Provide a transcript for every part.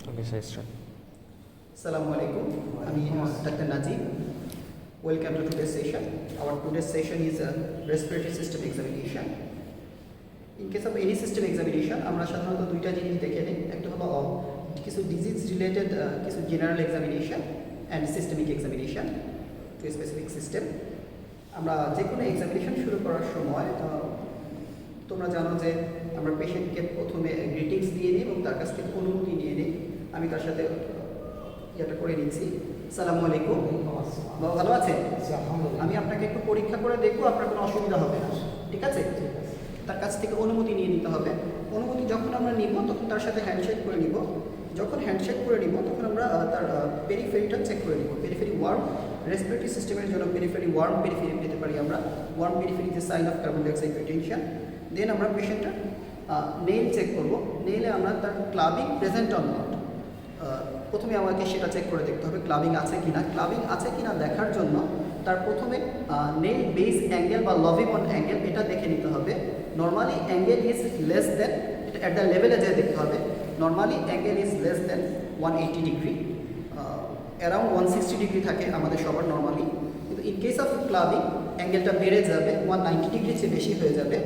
Okay, so start. Assalamu alaikum. I'm Dr. Najib. Welcome to today's session. Our today's session is a respiratory system examination. In case of any system examination, আমরা সাধারণত দুইটা জিনিস দেখে নিই। একটা হলো কিছু ডিজিজ রিলেটেড কিছু general examination and systemic examination two specific system. আমরা যে কোনো এক্সামিনেশন শুরু করার সময় তোমরা জানো যে আমরা পেশেন্টকে প্রথমে গ্রিটিংস দিয়ে নিই এবং তার কাছ থেকে অনুমতি নিয়ে নিই। আমি তার সাথে এটা করে নিচ্ছি। আসসালামু আলাইকুম, বাবা ভালো আছেন? আমি আপনাকে একটু পরীক্ষা করে দেখবো, আপনার কোনো অসুবিধা হবে না, ঠিক আছে? তার কাছ থেকে অনুমতি নিয়ে নিতে হবে। অনুমতি যখন আমরা নিব তখন তার সাথে হ্যান্ডশেক করে নিব। যখন হ্যান্ডশেক করে নিব তখন আমরা তার পেরিফেরিটা চেক করে নিব। পেরিফেরি ওয়ার্ম, রেসপিরেটরি সিস্টেমের জন্য পেরিফেরি ওয়ার্ম পেরিফেরি পেতে পারি আমরা। Warm periphery is sign of carbon dioxide retention. Then আমরা পেশেন্টের নেইল চেক করব। নেইলে আমরা তার ক্লাবিং প্রেজেন্ট অন নট, প্রথমে আমাকে সেটা চেক করে দেখতে হবে ক্লাবিং আছে কিনা। ক্লাবিং আছে কিনা দেখার জন্য তার প্রথমে নেইল বেস অ্যাঙ্গেল বা লভিবন অ্যাঙ্গেল এটা দেখে নিতে হবে। Normally angle is less than, এটা অ্যাট দ্য লেভেলে যেয়ে দেখতে হবে। Normally angle is less than 180 degree, around 160 degree থাকে আমাদের সবার নর্মালি। কিন্তু ইন কেস অফ ক্লাবিং অ্যাঙ্গেলটা বেড়ে যাবে, 190 ডিগ্রির চেয়ে বেশি হয়ে যাবে।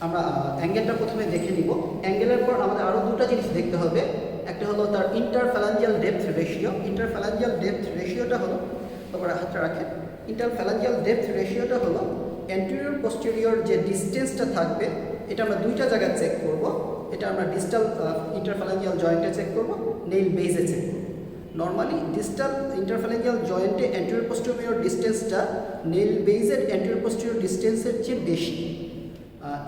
আমরা অ্যাঙ্গেলটা প্রথমে দেখে নিব। অ্যাঙ্গেলের পর আমাদের আরও দুটো জিনিস দেখতে হবে। একটা হলো তার interphalangeal depth ratio. Interphalangeal depth রেশিওটা হলো, তারপরে হাতটা রাখেন। ইন্টারফ্যালাঞ্জিয়াল ডেপথ রেশিওটা হলো অ্যান্টেরিয়র পোস্টেরিয়র যে ডিস্টেন্সটা থাকবে, এটা আমরা দুইটা জায়গায় চেক করব। এটা আমরা ডিস্টাল ইন্টারফ্যালাঞ্জিয়াল জয়েন্টে চেক করব, নেইল বেসে চেক করব। নর্মালি ডিস্টাল ইন্টারফ্যালাঞ্জিয়াল জয়েন্টে অ্যান্টেরিয়র পোস্টেরিয়র ডিস্টেন্সটা নেইল বেসের অ্যান্টেরিয়র পোস্টেরিয়র ডিস্টেন্সের চেয়ে বেশি।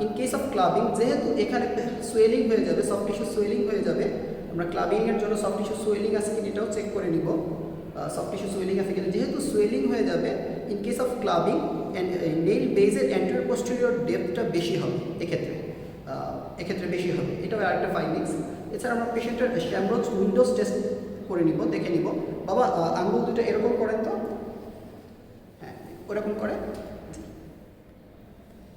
ইন কেস অফ ক্লাবিং, যেহেতু এখানে সোয়েলিং হয়ে যাবে, সফট টিস্যু সোয়েলিং হয়ে যাবে, আমরা ক্লাবিংয়ের জন্য সফট টিস্যু সোয়েলিং আছে কিনা এটাও চেক করে নিব। সফট টিস্যু সোয়েলিং আছে কিনা, যেহেতু সোয়েলিং হয়ে যাবে, in case of clubbing nail বেসের অ্যান্টেরিয়র পোস্টেরিয়র ডেপথটা বেশি হবে, এক্ষেত্রে বেশি হবে। এটাও আরেকটা ফাইন্ডিংস। এছাড়া আমরা পেশেন্টের শ্যামরোজ উইন্ডোজ টেস্ট করে নিব, দেখে নিব। বাবা আঙুল দুটো এরকম করেন তো, হ্যাঁ ওরকম করে।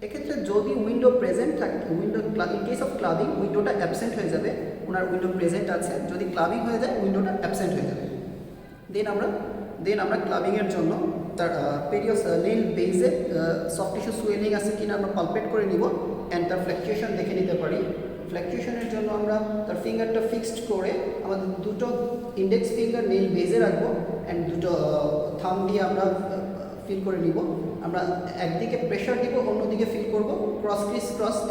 এক্ষেত্রে যদি উইন্ডো প্রেজেন্ট থাকে, window in case of clubbing উইন্ডোটা অ্যাবসেন্ট হয়ে যাবে। ওনার উইন্ডো প্রেজেন্ট আছে, যদি ক্লাবিং হয়ে যায় উইন্ডোটা অ্যাবসেন্ট হয়ে যাবে। দেন আমরা ক্লাবিংয়ের জন্য তার পেরিয়স নেইল বেসে সফট টিস্যু সোয়েলিং আছে কিনা আমরা পালপেট করে নিব অ্যান্ড তার ফ্ল্যাকচুয়েশন দেখে নিতে পারি। ফ্ল্যাকচুয়েশনের জন্য আমরা তার ফিঙ্গারটা ফিক্সড করে আমাদের দুটো ইন্ডেক্স ফিঙ্গার নেইল বেসে রাখবো অ্যান্ড দুটো থাম দিয়ে আমরা ফিল করে নিব। আমরা একদিকে প্রেশার দিব, অন্যদিকে ফিল করব, ক্রস,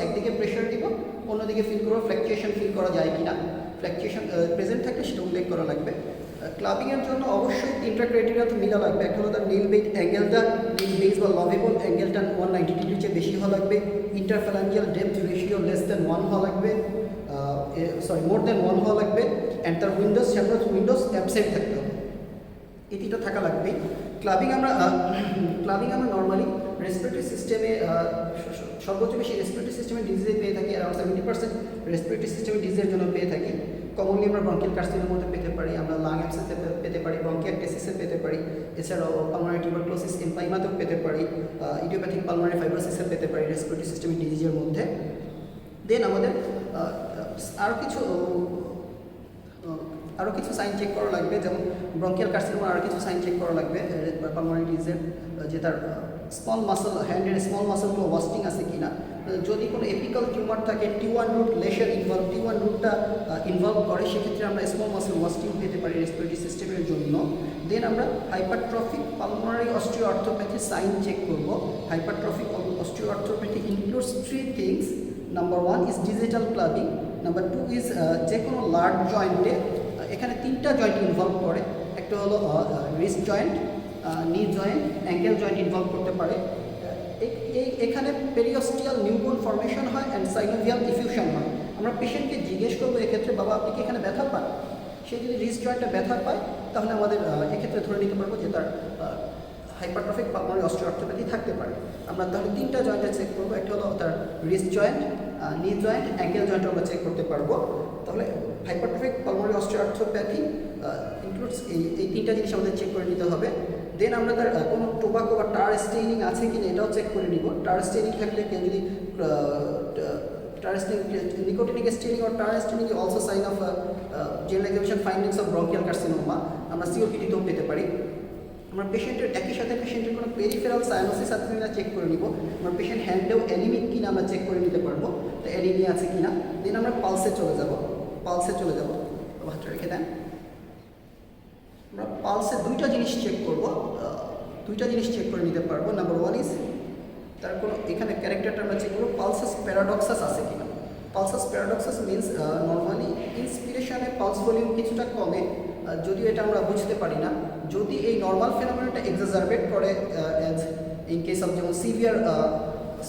একদিকে প্রেশার দিব, অন্যদিকে ফিল করব, ফ্ল্যাকচুয়েশন ফিল করা যায় কি না। ফ্ল্যাকচুয়েশন প্রেজেন্ট থাকলে সেটা উল্লেখ করা লাগবে। ক্লাবিংয়ের জন্য অবশ্যই তিনটা ক্রাইটেরিয়া তো মিলা লাগবে। একটা হলো তার নেইল বেস অ্যাঙ্গেলটা, নেইল বেস বা লভেবল অ্যাঙ্গেলটা 190 ডিগ্রির চেয়ে বেশি হওয়া লাগবে। Interphalangeal depth ratio less than 1 হওয়া লাগবে, মোর দেন 1 হওয়া লাগবে। অ্যান্ড তার উইন্ডোজ শ্যামরোজ উইন্ডোজ অ্যাবসেন্ট থাকতে হবে, এই তিনটা থাকা লাগবে। ক্লাবিং আমরা নর্মালি রেসপিরেটরি সিস্টেমে সর্বোচ্চ বেশি রেসপিরেটরি সিস্টেমের ডিজিজে পেয়ে থাকি, অ্যারাউন্ড 70% রেসপিরেটরি সিস্টেমের ডিজিজের জন্য পেয়ে থাকি। কমনলি আমরা ব্রঙ্কিয়াল কার্সিনোমার মধ্যে পেতে পারি, আমরা লাং অ্যাবসেসে পেতে পারি, ব্রঙ্কিয়াকটেসিসে পেতে পারি, এছাড়াও পালমোনারি টিউবারকুলোসিস এমফাইমাতেও পেতে পারি, ইডিওপ্যাথিক পালমোনারি ফাইব্রোসিসে পেতে পারি রেসপিরেটরি সিস্টেমের ডিজিজের মধ্যে। দেন আমাদের আরও কিছু সাইন চেক করা লাগবে, যেমন ব্রঙ্কিয়াল কার্সিনোমার আরও কিছু সাইন চেক করা লাগবে পালমোনারি ডিজিজের, যে তার স্মল মাসল, হ্যান্ডের স্মল মাসলগুলো ওয়াস্টিং আছে কিনা। যদি কোনো এপিক্যাল টিউমার থাকে, T1 রুট লেশন T1 রুটটা ইনভলভ করে, সেক্ষেত্রে আমরা স্মল মাসল ওয়াস্টিং পেতে পারি রেসপিরেটরি সিস্টেমের জন্য। দেন আমরা hypertrophic pulmonary osteoarthropathy sign check করব। Hypertrophic osteoarthropathy includes 3 things. Number 1 is digital clubbing, number 2 is যে কোনো লার্জ জয়েন্টে, এখানে 3টা জয়েন্ট ইনভলভ করে। একটা হলো wrist joint, knee joint, ankle joint involve করতে পারে। এখানে পেরিওস্টিয়াল নিউবোন ফর্মেশন হয় অ্যান্ড সাইনোভিয়াল ডিফিউশন হয়। আমরা পেশেন্টকে জিজ্ঞেস করবো এক্ষেত্রে, বাবা আপনি কি এখানে ব্যথা পান? সে যদি রিস্ট জয়েন্টটা ব্যথা পায় তাহলে আমাদের এক্ষেত্রে ধরে নিতে পারবো যে তার হাইপারট্রফিক পালমোনারি অস্টিওআর্থোপ্যাথি থাকতে পারে। আমরা তাহলে 3টা জয়েন্টে চেক করবো। একটা হলো তার wrist joint, knee joint, ankle joint আমরা চেক করতে পারবো। তাহলে হাইপারট্রফিক পালমোনারি অস্টিওআর্থোপ্যাথি ইনক্লুডস এই 3টা জিনিস আমাদের চেক করে নিতে হবে। দেন আমরা তার কোনো টোবাকো বা টার স্টেইনিং আছে কিনা এটাও চেক করে নিব। টার স্টেইনিং থাকলে কেউ যদি Nicotinic staining or tar staining is also sign of general examination findings of bronchial carcinoma আমরা COPD তেও পেতে পারি। আমরা পেশেন্টের একই সাথে পেশেন্টের কোনো পেরিফেরাল সাইনোসিস আছে কিনা চেক করে নিব। আমরা পেশেন্ট হ্যান্ডেও অ্যানিমিক কিনা আমরা চেক করে নিতে পারবো, তো অ্যানিমিয়া আছে কিনা। দেন আমরা পালসে চলে যাব, হাতটা রেখে দেন। আমরা পালসে দুইটা জিনিস চেক করব, চেক করে নিতে পারবো। নাম্বার ওয়ান ইজ তার কোনো এখানে ক্যারেক্টারটা আমরা চেক করবো পালসাস প্যারাডক্সাস আছে কিনা। পালসাস প্যারাডক্সাস মিনস নর্মালি ইন্সপিরেশনে পালস ভলিউম কিছুটা কমে, যদিও এটা আমরা বুঝতে পারি না। যদি এই নর্মাল ফেনোমেননটা এক্সাজারবেট করে অ্যাজ ইন কেস অফ যেমন সিভিয়ার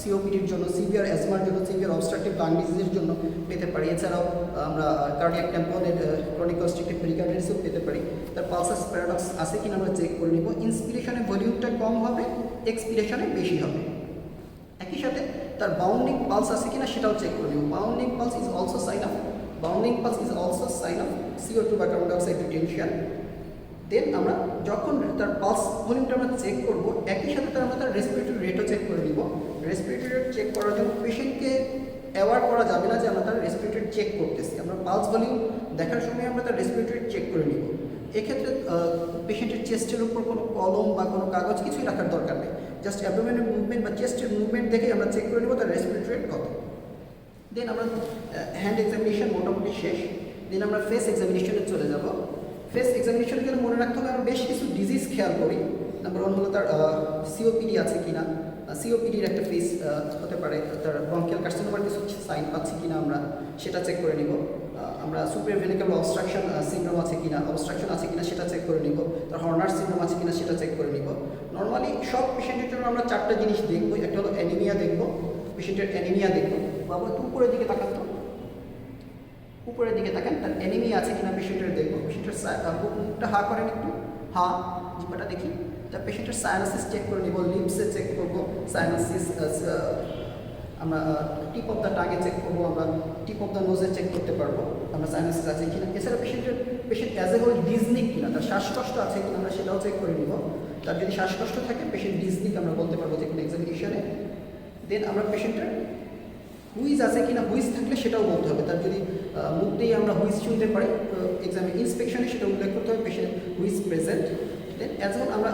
সিওপিডির জন্য, সিভিয়ার অ্যাজমার জন্য, সিভিয়ার অবস্ট্রাকটিভ লাং ডিজিজের জন্য পেতে পারি। এছাড়াও আমরা কার্ডিয়াক ট্যাম্পনের ক্রনিক কনস্ট্রাকটিভ পেরিকার্ডিটিসও পেতে পারি। তার পালসাস প্যারাডক্স আছে কিনা আমরা চেক করে নিব। ইন্সপিরেশনে ভলিউমটা কম হবে, এক্সপিরেশনে বেশি হবে। একই সাথে তার বাউন্ডিং পালস আছে কিনা সেটাও চেক করে নিব। Bounding pulse is also sign of CO2 বা কার্বন ডাইঅক্সাইড রিটেনশন। দেন আমরা যখন তার পালস ভলিউমটা আমরা চেক করব, একই সাথে আমরা তার রেসপিরেটরি রেটও চেক করে নিব। রেসপিরেটরি রেট চেক করার জন্য পেশেন্টকে অ্যাওয়ার করা যাবে না যে আমরা তার রেসপিরেটরি চেক করতেছি। আমরা পালস ভলিউম দেখার সময় আমরা তার রেসপিরেটরি চেক করে নিব। এক্ষেত্রে পেশেন্টের চেস্টের উপর কোনো কলম বা কোনো কাগজ কিছুই রাখার দরকার নেই। জাস্ট অ্যাবডোমেনের মুভমেন্ট বা চেস্টের মুভমেন্ট দেখে আমরা চেক করে নেব তার রেসপিরেটরি রেট কত। দেন আমরা হ্যান্ড এক্সামিনেশন মোটামুটি শেষ। দেন আমরা ফেস এক্সামিনেশনে চলে যাব। ফেস এক্সামিনেশনের জন্য মনে রাখতে হবে আমরা বেশ কিছু ডিজিজ খেয়াল করি। নাম্বার ওয়ান হলো তার COPD আছে কিনা। COPDর একটা ফেস হতে পারে, তার ব্রঙ্কিয়াল কার্সিনোমার কিছু সাইন পাচ্ছি কিনা আমরা সেটা চেক করে নিব। আমরা সুপিরিয়র ভেনিকুলার অবস্ট্রাকশন সিনড্রোম আছে কিনা, সেটা চেক করে নিব। তার হর্নার সিনড্রোম আছে কিনা সেটা চেক করে নিব। নর্মালি সব পেশেন্টের জন্য আমরা 4টা জিনিস দেখব। একটা হলো অ্যানিমিয়া দেখব, পেশেন্টের অ্যানিমিয়া দেখব। বাবা একটু উপরের দিকে তাকান তো, উপরের দিকে তাকান, তার অ্যানিমিয়া আছে কিনা পেশেন্টের দেখব। পেশেন্টের মুখটা হা করেন একটু, হা জিহ্বাটা দেখি। তার পেশেন্টের সাইনোসিস চেক করে নিব, লিপসে চেক করব সাইনোসিস। আমরা টিপ অফ দ্য টাঙে চেক করবো, আমরা টিপ অফ দ্য নোজে চেক করতে পারবো আমরা সাইনোসিস আছে কিনা। এছাড়া পেশেন্ট অ্যাজ এ হোল ডিজনিক কিনা, তার শ্বাসকষ্ট আছে কিনা আমরা সেটাও চেক করে নিব। তার যদি শ্বাসকষ্ট থাকে পেশেন্ট ডিজনিক আমরা বলতে পারবো যে কোনো এক্সামিনেশনে। দেন আমরা পেশেন্টের হুইজ আছে কিনা, হুইজ থাকলে সেটাও বলতে হবে। তার যদি মুখ দিয়ে আমরা হুইজ শুনতে পারি, ইন্সপেকশনে সেটা উল্লেখ করতে হবে পেশেন্ট হুইজ প্রেজেন্ট। দেন অ্যাজ ওয়েল আমরা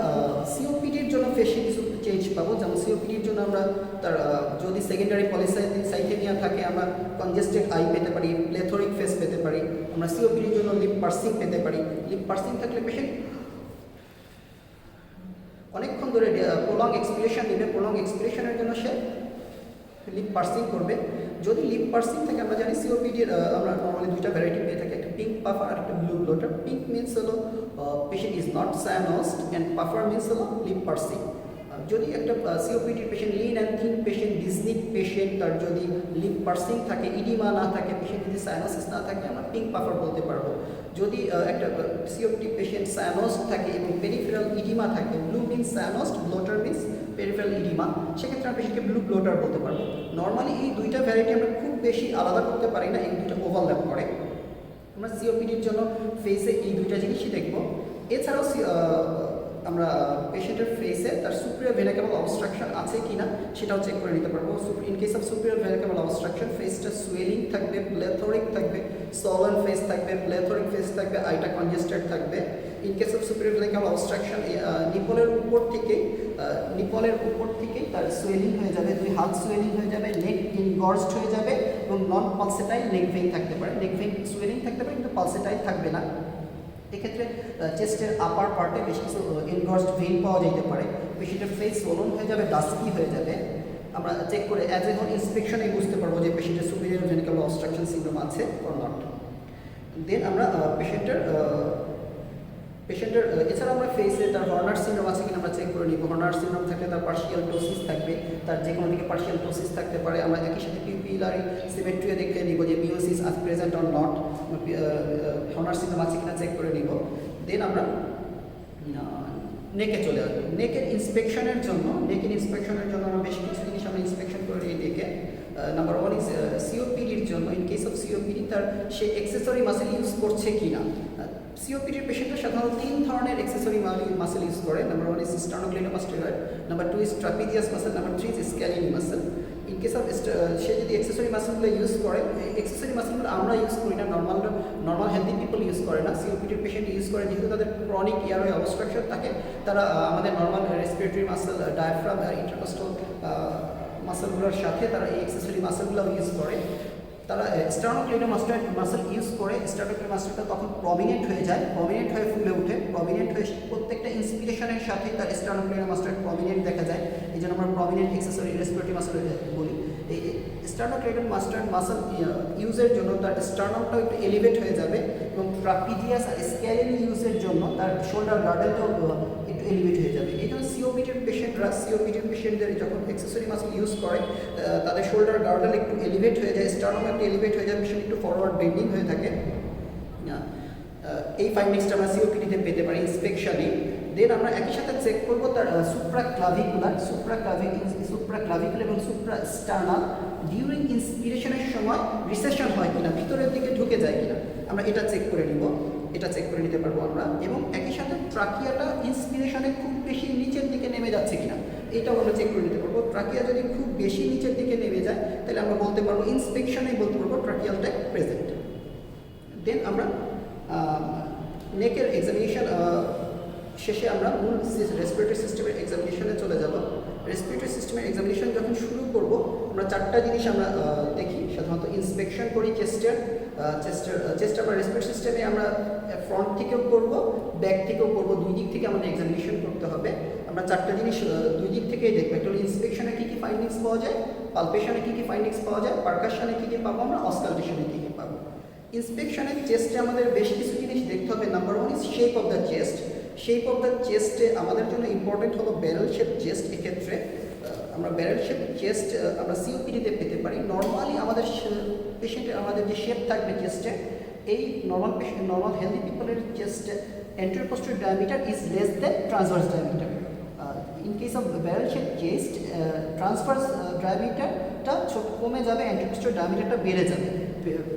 COPDর জন্য ফেসে কিছু চেঞ্জ পাবো। যেমন COPDর জন্য আমরা তার যদি সেকেন্ডারি পলিসাইথেমিয়া থাকে আমরা কনজেস্টেড আই পেতে পারি, প্লেথরিক ফেস পেতে পারি। আমরা COPDর জন্য লিপ পার্সিং পেতে পারি। লিপ পার্সিং থাকলে পেশেন্ট অনেকক্ষণ ধরে প্রলং এক্সপিরেশন নেবে, প্রলং এক্সপিরেশনের জন্য সে লিপ পার্সিং করবে। যদি লিপ পার্সিং থাকে আমরা জানি COPDর আমরা নর্মালি দুইটা ভ্যারাইটি পেয়ে থাকি, একটা পিঙ্ক পাফার আর একটা ব্লু ব্লোটার। পিঙ্ক মিনস হলো patient is not cyanosed and puffer means হলো লিপ পার্সিং। যদি একটা COPDর patient lean and thin patient, dyspnoeic patient, তার যদি লিপ পার্সিং থাকে, ইডিমা না থাকে, পেশেন্ট যদি সায়ানোসিস না থাকে আমরা পিঙ্ক পাফার বলতে পারবো। যদি একটা COPD পেশেন্ট সায়ানোসড থাকে এবং পেরিফেরাল ইডিমা থাকে, blue means cyanosed, bloater means peripheral oedema, সেক্ষেত্রে আমরা পেশেন্টকে ব্লু ব্লোটার বলতে পারবো। নর্মালি এই দুইটা ভ্যারাইটি আমরা খুব বেশি আলাদা করতে পারি না, এই দুটো ওভারল্যাপ করে। আমরা COPDর জন্য ফেসে এই দুইটা জিনিসই দেখব। এছাড়াও আমরা পেশেন্টের ফেসে তার সুপিরিয়র ভেনিকুলার অবস্ট্রাকশন আছে কিনা সেটাও চেক করে নিতে পারবো। In case of superior vena caval obstruction ফেসটা সুয়েলিং থাকবে, প্লেথরিক থাকবে, সলন ফেস থাকবে, প্লেথরিক ফেস থাকবে, আইটা কনজেস্টেড থাকবে। In case of superior vena caval obstruction নিপলের উপর থেকেই তার সুয়েলিং হয়ে যাবে, দুই হাত সুয়েলিং হয়ে যাবে, নেক ইনগর্জড হয়ে যাবে এবং নন পালসেটাইল নেক ভেইন থাকতে পারে। নেক ভেইন সুয়েলিং থাকতে পারে কিন্তু পালসেটাইল থাকবে না। এক্ষেত্রে চেস্টের আপার পার্টে বেশ কিছু এনগর্জড ভেইন পাওয়া যেতে পারে। পেশেন্টের ফেস সোলন হয়ে যাবে, ডাস্কি হয়ে যাবে। আমরা চেক করে অ্যাজ এ হোল ইন্সপেকশনেই বুঝতে পারবো যে পেশেন্টের সুপিরিয়র ভেনিকুলার অবস্ট্রাকশন সিনড্রোম আছে অর নট। দেন আমরা পেশেন্টের এছাড়া আমরা ফেসে তার হর্নার সিনড্রোম আছে কিনা আমরা চেক করে নিব। হর্নার সিনড্রোম থাকলে তার পার্শিয়াল টোসিস থাকবে, তার যে কোনো দিকে পার্শিয়াল টোসিস থাকতে পারে। আমরা একই সাথে পিউপিলারি সিমেট্রিও দেখে নিব যে মিওসিস আজ present or not, Honor syndrome আছে কিনা চেক করে নিব। দেন আমরা নেকে চলে আসবো। নেকের ইন্সপেকশনের জন্য আমরা বেশ কিছু জিনিস আমরা ইন্সপেকশন করে নিই নেকে। নাম্বার ওয়ান ইজ COPDর জন্য ইন কেস অফ COPD তার সে এক্সেসরি মাসেল ইউজ করছে কিনা। COPDর পেশেন্টরা সাধারণত 3 ধরনের এক্সেসরি মাসেল ইউজ করে। Number one is sternocleidomastoid, number two is trapezius muscle, number three is scalene muscle. In case of say যদি accessory মাসেলগুলো use করে, অ্যাক্সেসরি মাসেলগুলো আমরা ইউজ করি না, নর্মাল হেলদি পিপল ইউজ করে না, সিওপিডির পেশেন্ট ইউজ করে, যেহেতু তাদের ক্রনিক এয়ারওয়ে অবস্ট্রাকশন থাকে, তারা আমাদের নর্মাল রেসপিরেটরি মাসেল, ডায়াফ্রাম আর ইন্টারকস্টাল মাসেলগুলোর সাথে তারা এই অ্যাক্সেসরি মাসেলগুলো ইউজ করে। তারা স্টার্নোক্লেইডোমাস্টাইড মাসেল ইউজ করে, স্টার্নোক্লেইডোমাস্টাইডটা তখন প্রমিনেন্ট হয়ে যায়, প্রমিনেন্ট হয়ে ফুলে ওঠে, প্রমিনেন্ট হয়ে প্রত্যেকটা ইন্সপিরেশনের সাথে তার স্টার্নোক্লেইডোমাস্টাইড প্রমিনেন্ট দেখা যায়, এই জন্য আমরা প্রমিনেন্ট অ্যাক্সেসরি রেসপিরেটরি মাসেল বলি। এই স্টার্নোক্লেইডোমাস্টাইড মাসেল ইউজের জন্য তার স্টার্নামটাও একটু এলিভেট হয়ে যাবে, এবং ট্রাপিজিয়াস আর স্ক্যালেনি ইউজের জন্য তার শোল্ডার গার্ডেলটাও একটু এলিভেট হয়ে যাবে। এই জন্য সিওপিডির পেশেন্টদের যখন অ্যাক্সেসরি মাসেল ইউজ করে, তাদের শোল্ডার গার্ডেল একটু এলিভেট হয়ে যায়, স্টার্নাম একটু এলিভেট হয়ে যায়, পেশেন্ট একটু ফরওয়ার্ড বেন্ডিং হয়ে থাকে। এই ফাইন্ডিংসটা আমরা সিওপিডিতে পেতে পারি ইন্সপেকশনে। দেন আমরা একই সাথে চেক করবো তার সুপ্রাক্লাভিকুলার এবং সুপ্রাস্টার্নাল ডিউরিং ইন্সপিরেশনের সময় রিসেশন হয় কিনা, ভিতরের দিকে ঢুকে যায় কিনা, আমরা এটা চেক করে নিতে পারবো আমরা। এবং একই সাথে ট্রাকিয়াটা ইন্সপিরেশনে খুব বেশি নিচের দিকে নেমে যাচ্ছে কিনা, এটাও আমরা চেক করে নিতে পারবো। ট্রাকিয়া যদি খুব বেশি নিচের দিকে নেমে যায়, তাহলে আমরা বলতে পারবো ইন্সপেকশনেই বলতে পারবো ট্রাকিয়ালটা প্রেজেন্ট। দেন আমরা নেকের এক্সামিনেশন শেষে আমরা মূল রেসপিরেটরি সিস্টেমের এক্সামিনেশনে চলে যাব। রেসপিরেটরি সিস্টেমের এক্সামিনেশন যখন শুরু করব, আমরা চারটা জিনিস আমরা দেখি, সাধারণত ইন্সপেকশন করি চেস্টের আমরা রেসপিরেটরি সিস্টেমে আমরা ফ্রন্ট থেকেও করব, ব্যাক থেকেও করব, দুই দিক থেকে আমাদের এক্সামিনেশন করতে হবে। আমরা চারটা জিনিস দুই দিক থেকেই দেখবো। একটা হলো ইন্সপেকশনে কী কী ফাইন্ডিংস পাওয়া যায়, পালপেশনে কী কী ফাইন্ডিংস পাওয়া যায়, পারকাশনে কী কী পাবো আমরা, অসকালটেশনে কী কী পাবো। ইন্সপেকশনের চেস্টে আমাদের বেশ কিছু জিনিস দেখতে হবে। Number one is shape of the chest. Shape of the চেস্টে আমাদের জন্য ইম্পর্টেন্ট হলো ব্যারেল শেপ চেস্ট। এক্ষেত্রে আমরা ব্যারেল শেপ চেস্ট আমরা সিওপিডিতে পেতে পারি। নর্মালি আমাদের পেশেন্টের আমাদের যে শেপ থাকবে চেস্টে, এই নর্মাল হেলদি পিপলের চেস্টে anterior posterior diameter is less than transverse diameter. In case of barrel shaped chest, transverse diameterটা কমে যাবে, anterior posterior diameterটা বেড়ে যাবে,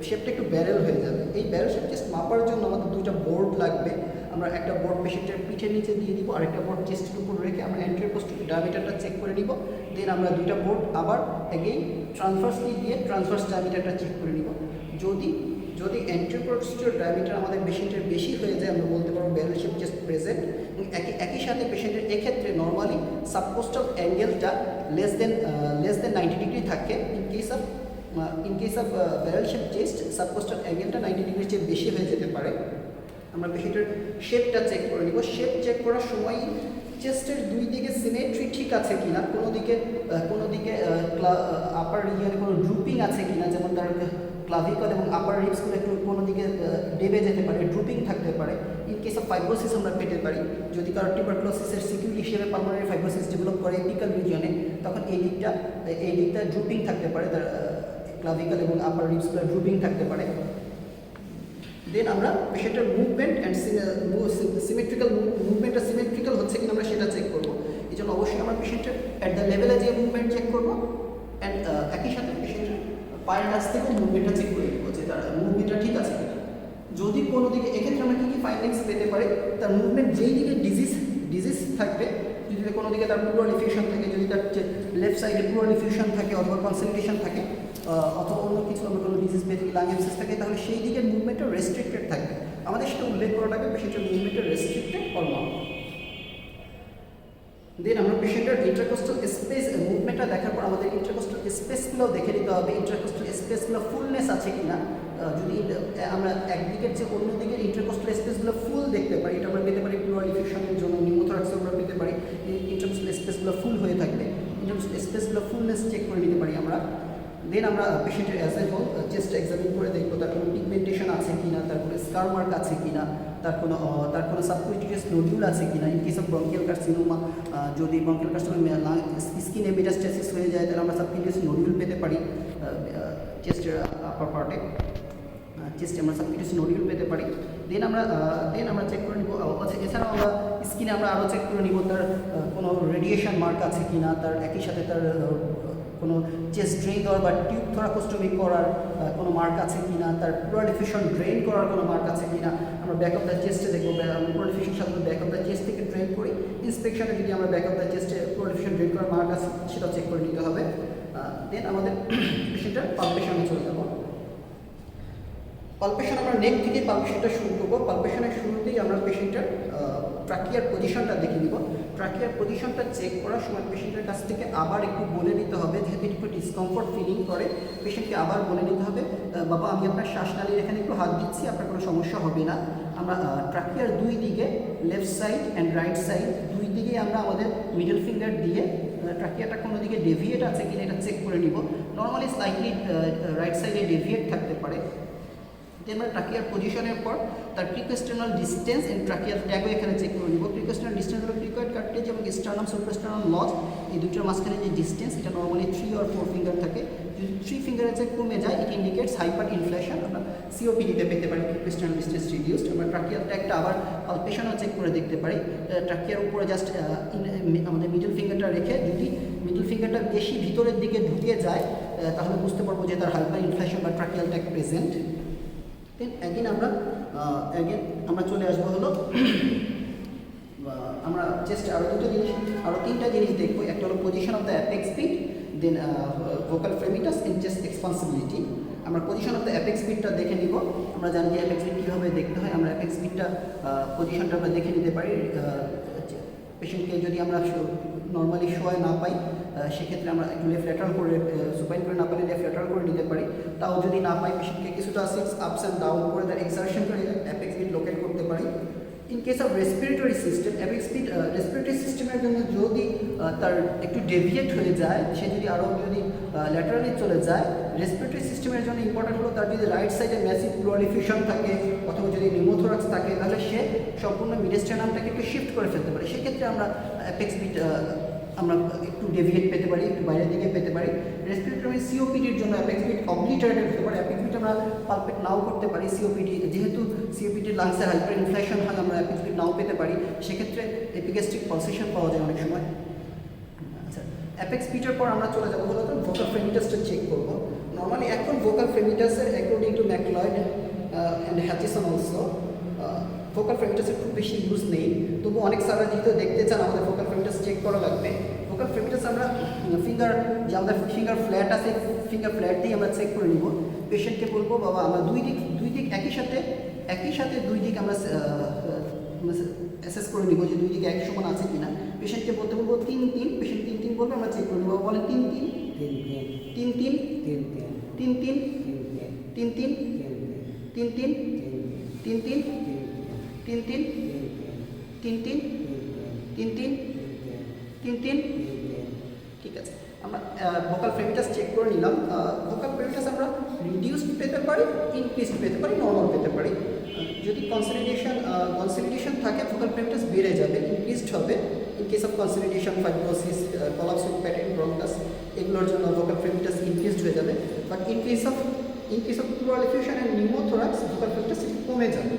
শেপটা একটু ব্যারেল হয়ে যাবে। এই ব্যারেল শেপ চেস্ট মাপার জন্য আমাদের দুইটা বোর্ড লাগবে। আমরা একটা বোর্ড পেশেন্টের পিঠের নিচে দিয়ে দিব, আর একটা বোর্ড চেস্টের উপর রেখে আমরা anterior posterior diameterটা চেক করে নিব। দেন আমরা দুইটা বোর্ড আবার এগেইন ট্রান্সভার্সলি দিয়ে ট্রান্সভার্স ডায়ামিটারটা চেক করে নিব। যদি anterior posterior diameter আমাদের পেশেন্টের বেশি হয়ে যায়, আমরা বলতে পারবো ব্যারেল শেপ চেস্ট প্রেজেন্ট। এবং একই সাথে পেশেন্টের এক্ষেত্রে নর্মালি সাবকোস্টাল অ্যাঙ্গেলটা লেস দেন 90 ডিগ্রি থাকে। In case of barrel shape chest subcostal অ্যাঙ্গেলটা 90 ডিগ্রির চেয়ে বেশি হয়ে যেতে পারে। আমরা পেশেন্টের শেপটা চেক করে নিব। শেপ চেক করার সময় চেস্টের দুই দিকে সিমেট্রি ঠিক আছে কিনা, কোনো দিকে আপার রিজিয়নে কোনো ড্রুপিং আছে কিনা, যেমন তার ক্লাভিকল এবং আপার রিবসগুলো একটু কোনো দিকে ডেবে যেতে পারে, ড্রুপিং থাকতে পারে। ইন কেস অফ ফাইব্রোসিস আমরা পেতে পারি, যদি কারো টিউবারকুলোসিসের সিকিউরিটি হিসেবে পালমোনারি ফাইব্রোসিস ডেভেলপ করে এপিক্যাল রিজিয়নে, তখন এই দিকটা ড্রুপিং থাকতে পারে, তার ক্লাভিকল এবং আপার রিবসগুলো ড্রুপিং থাকতে পারে। দেন আমরা পেশেন্টের মুভমেন্ট অ্যান্ড মুভমেন্টটা সিমেট্রিক্যাল হচ্ছে কিনা আমরা সেটা চেক করবো। এই জন্য অবশ্যই আমরা পেশেন্টের অ্যাট দ্য লেভেলে যে মুভমেন্ট চেক করবো, অ্যান্ড একই সাথে পেশেন্টের পায়ের কাছ থেকেও মুভমেন্টটা চেক করে দেবো যে তার মুভমেন্টটা ঠিক আছে কিনা। যদি কোনো দিকে, এক্ষেত্রে আমরা কী কী ফাইন্ডিংস পেতে পারি, তার মুভমেন্ট যেই দিকে ডিজিজ থাকবে, যদি কোনো দিকে তার প্লুরাল ডিফিউশন থাকে, যদি তার লেফট সাইডে প্লুরাল ডিফিউশন থাকে অথবা কনসেন্ট্রেশন থাকে, অথবা অন্য কিছু আমরা কোনো ডিজিজ পেতে লাং অ্যাবসেস থাকে, তাহলে সেই দিকের মুভমেন্টটা রেস্ট্রিক্টেড থাকবে। আমাদের সেটা উল্লেখ করা লাগবে পেশেন্টের মুভমেন্টটা রেস্ট্রিক্টেড অর নট। দেন আমরা পেশেন্টের ইন্টারকোস্টাল স্পেস মুভমেন্টটা দেখার পর আমাদের ইন্টারকোস্টাল স্পেসগুলো দেখে নিতে হবে, ইন্টারকোস্টাল স্পেসগুলো ফুলনেস আছে কিনা। যদি আমরা একদিকের যে অন্য দিকের ইন্টারকোস্টাল স্পেসগুলো ফুল দেখতে পারি, এটা আমরা পেতে পারি প্লুরাল ডিফিউশনের জন্য, নিউমোথরাক্সে আমরা পেতে পারি ইন্টারকোস্টাল স্পেসগুলো ফুল হয়ে থাকবে, ইন্টারকোস্টাল স্পেসগুলো ফুলনেস চেক করে নিতে পারি আমরা। দেন আমরা পেশেন্টের as a whole chest examine করে দেখবো তার কোনো পিগমেন্টেশন আছে কিনা, তার কোনো স্কার মার্ক আছে কিনা, তার কোনো সাবকুইটিয়াস নোডিউল আছে কিনা। In case of bronchial carcinoma, যদি ব্রঙ্কিয়াল কার্সিনোমা স্কিনে মেটাস্টাসিস হয়ে যায়, তাহলে আমরা সাবকুইটিয়াস নোডিউল পেতে পারি চেস্টের আপার পার্টে, চেস্টে আমরা সাবকুইটিয়াস নোডিউল পেতে পারি। দেন আমরা চেক করে নিব। এছাড়াও আমরা স্কিনে আমরা আরও চেক করে নিব তার কোনো রেডিয়েশন মার্ক আছে কিনা, তার একই সাথে তার কোনো চেস্ট ড্রেন দেওয়ার বা টিউব থোরাকোস্টমি করার কোনো মার্ক আছে কিনা, তার প্লুরাল ডিফিউশন ড্রেন করার কোনো মার্ক আছে কিনা। আমরা ব্যাক অফ দ্য চেস্টে দেখবো, প্লুরাল ডিফিউশন সাধারণত ব্যাক অফ দ্য চেস্ট থেকে ড্রেন করি। ইন্সপেকশনে যদি আমরা ব্যাক অফ দ্য চেস্টে প্লুরাল ডিফিউশন ড্রেন করার মার্ক আছে, সেটাও চেক করে নিতে হবে। দেন আমাদের পেশেন্টের পালপেশনে চলে যাব। পালপেশন আমরা নেক থেকে পালপেশনটা শুরু করবো। পালপেশনের শুরুতেই আমরা পেশেন্টের ট্রাকিয়ার পজিশনটা দেখে নিব। ট্রাকিয়ার পজিশনটা চেক করার সময় পেশেন্টের কাছ থেকে আবার একটু বলে নিতে হবে, যেহেতু একটু ডিসকমফর্ট ফিলিং করে পেশেন্টকে আবার বলে নিতে হবে, বাবা আমি আপনার শ্বাসনালীর এখানে একটু হাত দিচ্ছি, আপনার কোনো সমস্যা হবে না। আমরা ট্রাকিয়ার দুই দিকে left side and right side দুই দিকে আমরা আমাদের মিডল ফিঙ্গার দিয়ে ট্রাকিয়াটা কোনো দিকে ডেভিয়েট আছে কিনা এটা চেক করে নিব। নর্মালি স্লাইটলি রাইট সাইডে ডেভিয়েট থাকতে পারে। আমরা ট্রাকিয়ার পজিশনের পর তার প্রিকোস্টার্নাল ডিস্টেন্স এন্ড ট্রাকিয়ার ট্যাগও এখানে চেক করে নিব। প্রিকোস্টার্নাল ডিস্টেন্স হলো ক্রিকয়েড কার্টেজ এবং স্টার্নাম সুপ্রাস্টার্নাম লজ, এই দুটোর মাঝখানে যে ডিস্টেন্স এটা নর্মালি 3 or 4 ফিঙ্গার থাকে। যদি 3 ফিঙ্গারের চেয়ে কমে যায় ইট ইন্ডিকেটস হাইপার ইনফ্লেশন। আমরা সিওপিডিতে পেতে পারি প্রিকোস্টার্নাল ডিস্টেন্স রিডিউসড। আমরা ট্রাকিয়ার ট্যাগটা আবার পালপেশনও চেক করে দেখতে পারি। ট্রাকিয়ার উপরে জাস্ট আমাদের মিডল ফিঙ্গারটা রেখে যদি মিডল ফিঙ্গারটা বেশি ভিতরের দিকে ঢুকে যায় তাহলে বুঝতে পারবো যে তার হাইপার ইনফ্লেশন বা tracheal tug present. Then again আমরা চলে আসবো হলো আমরা জাস্ট আরও তিনটা জিনিস দেখবো। একটা হলো position of the apex beat, then vocal fremitus and chest expansibility. আমরা পজিশন অফ দ্য অ্যাপেক্স পিটটা দেখে নিব। আমরা জানি যে অ্যাপেক্স পিট কীভাবে দেখতে হয়। আমরা অ্যাপেক্স পিটটা পজিশনটা আমরা দেখে নিতে পারি। পেশেন্টকে যদি আমরা নর্মালি শোয় না পাই সেক্ষেত্রে আমরা একটু লেফট ল্যাটারাল করে সুপাইন করে না পারি লেফট ল্যাটারাল করে নিতে পারি। তাও যদি না পাই পেশেন্টকে কিছুটা আপস অ্যান্ড ডাউন করে তার এক্সারশন করে অ্যাপেক্স পিট লোকেট করতে পারি। In case of respiratory system, apex pit respiratory সিস্টেমের জন্য যদি তার একটু ডেভিয়েট হয়ে যায়, সে যদি আরও যদি ল্যাটারালি চলে যায়, রেসপিরেটরি সিস্টেমের জন্য ইম্পর্টেন্ট হলো তার যদি রাইট সাইডে ম্যাসিভ প্লুরাল ডিফিউশন থাকে অথবা যদি নিউমোথোরাক্স থাকে তাহলে সে সম্পূর্ণ মিডিয়াস্টার্নামটাকে একটু শিফট করে ফেলতে পারে। সেক্ষেত্রে আমরা অ্যাপেক্স পিট আমরা একটু ডেভিয়েট পেতে পারি, একটু বাইরের দিকে পেতে পারি। রেসপিরেটরি সিওপিডির জন্য অ্যাপেক্স পিট অবলিটারেটেড হতে পারে। অ্যাপেক্স পিট আমরা পালপেট নাও করতে পারি। সিওপিডি যেহেতু সিওপিডির লাংসে হাইপার ইনফ্লেশন হয় আমরা অ্যাপেক্স পিট নাও পেতে পারি। সেক্ষেত্রে এপিগ্যাস্ট্রিক পালসেশন পাওয়া যায় অনেক সময়। আচ্ছা, অ্যাপেক্স পিটের পর আমরা চলে যাবো হলো ভোকাল ফ্রেমিটাসটা চেক করবো। নর্মালি এখন ভোকাল ফ্রেমিটাসের according to Macleod and Hutchison also vocal ফ্রেমিটাসের খুব বেশি ইউজ নেই, তবু অনেক স্যাররা যেহেতু দেখতে চান আমাদের ভোকাল ফ্রেমিটাস চেক করা লাগবে। ভোকাল ফ্রেমিটাস আমরা ফিঙ্গার যে আমাদের ফিঙ্গার ফ্ল্যাট আছে ফিঙ্গার ফ্ল্যাট দিয়ে আমরা চেক করে নিব। পেশেন্টকে বলবো বাবা আমরা দুই দিক একই সাথে দুই দিক আমরা অ্যাসেস করে নিব যে দুই দিকে এক সমান আছে কিনা। পেশেন্টকে বলতে বলবো 3-3, পেশেন্ট 3-3 বলবে, আমরা চেক করে নেবো। বলে 3-3 3-3 3-3 3-3 3-3 3-3 3-3 3-3 3-3 3-3। ঠিক আছে, আমরা ভোকাল ফ্রেমিটাস চেক করে নিলাম। ভোকাল ফ্রেমিটাস আমরা রিডিউসড পেতে পারি, ইনক্রিজড পেতে পারি, নর্মাল পেতে পারি। যদি কনসলিডেশন থাকে ভোকাল ফ্রেমিটাস বেড়ে যাবে, ইনক্রিজড হবে। In case of consolidation, fibrosis, collapse with patent bronchus এগুলোর জন্য ভোকাল ফ্রেমিটাস ইনক্রিজড হয়ে যাবে। But in case of pleural diffusion and pneumothorax vocal fremitus কমে যাবে।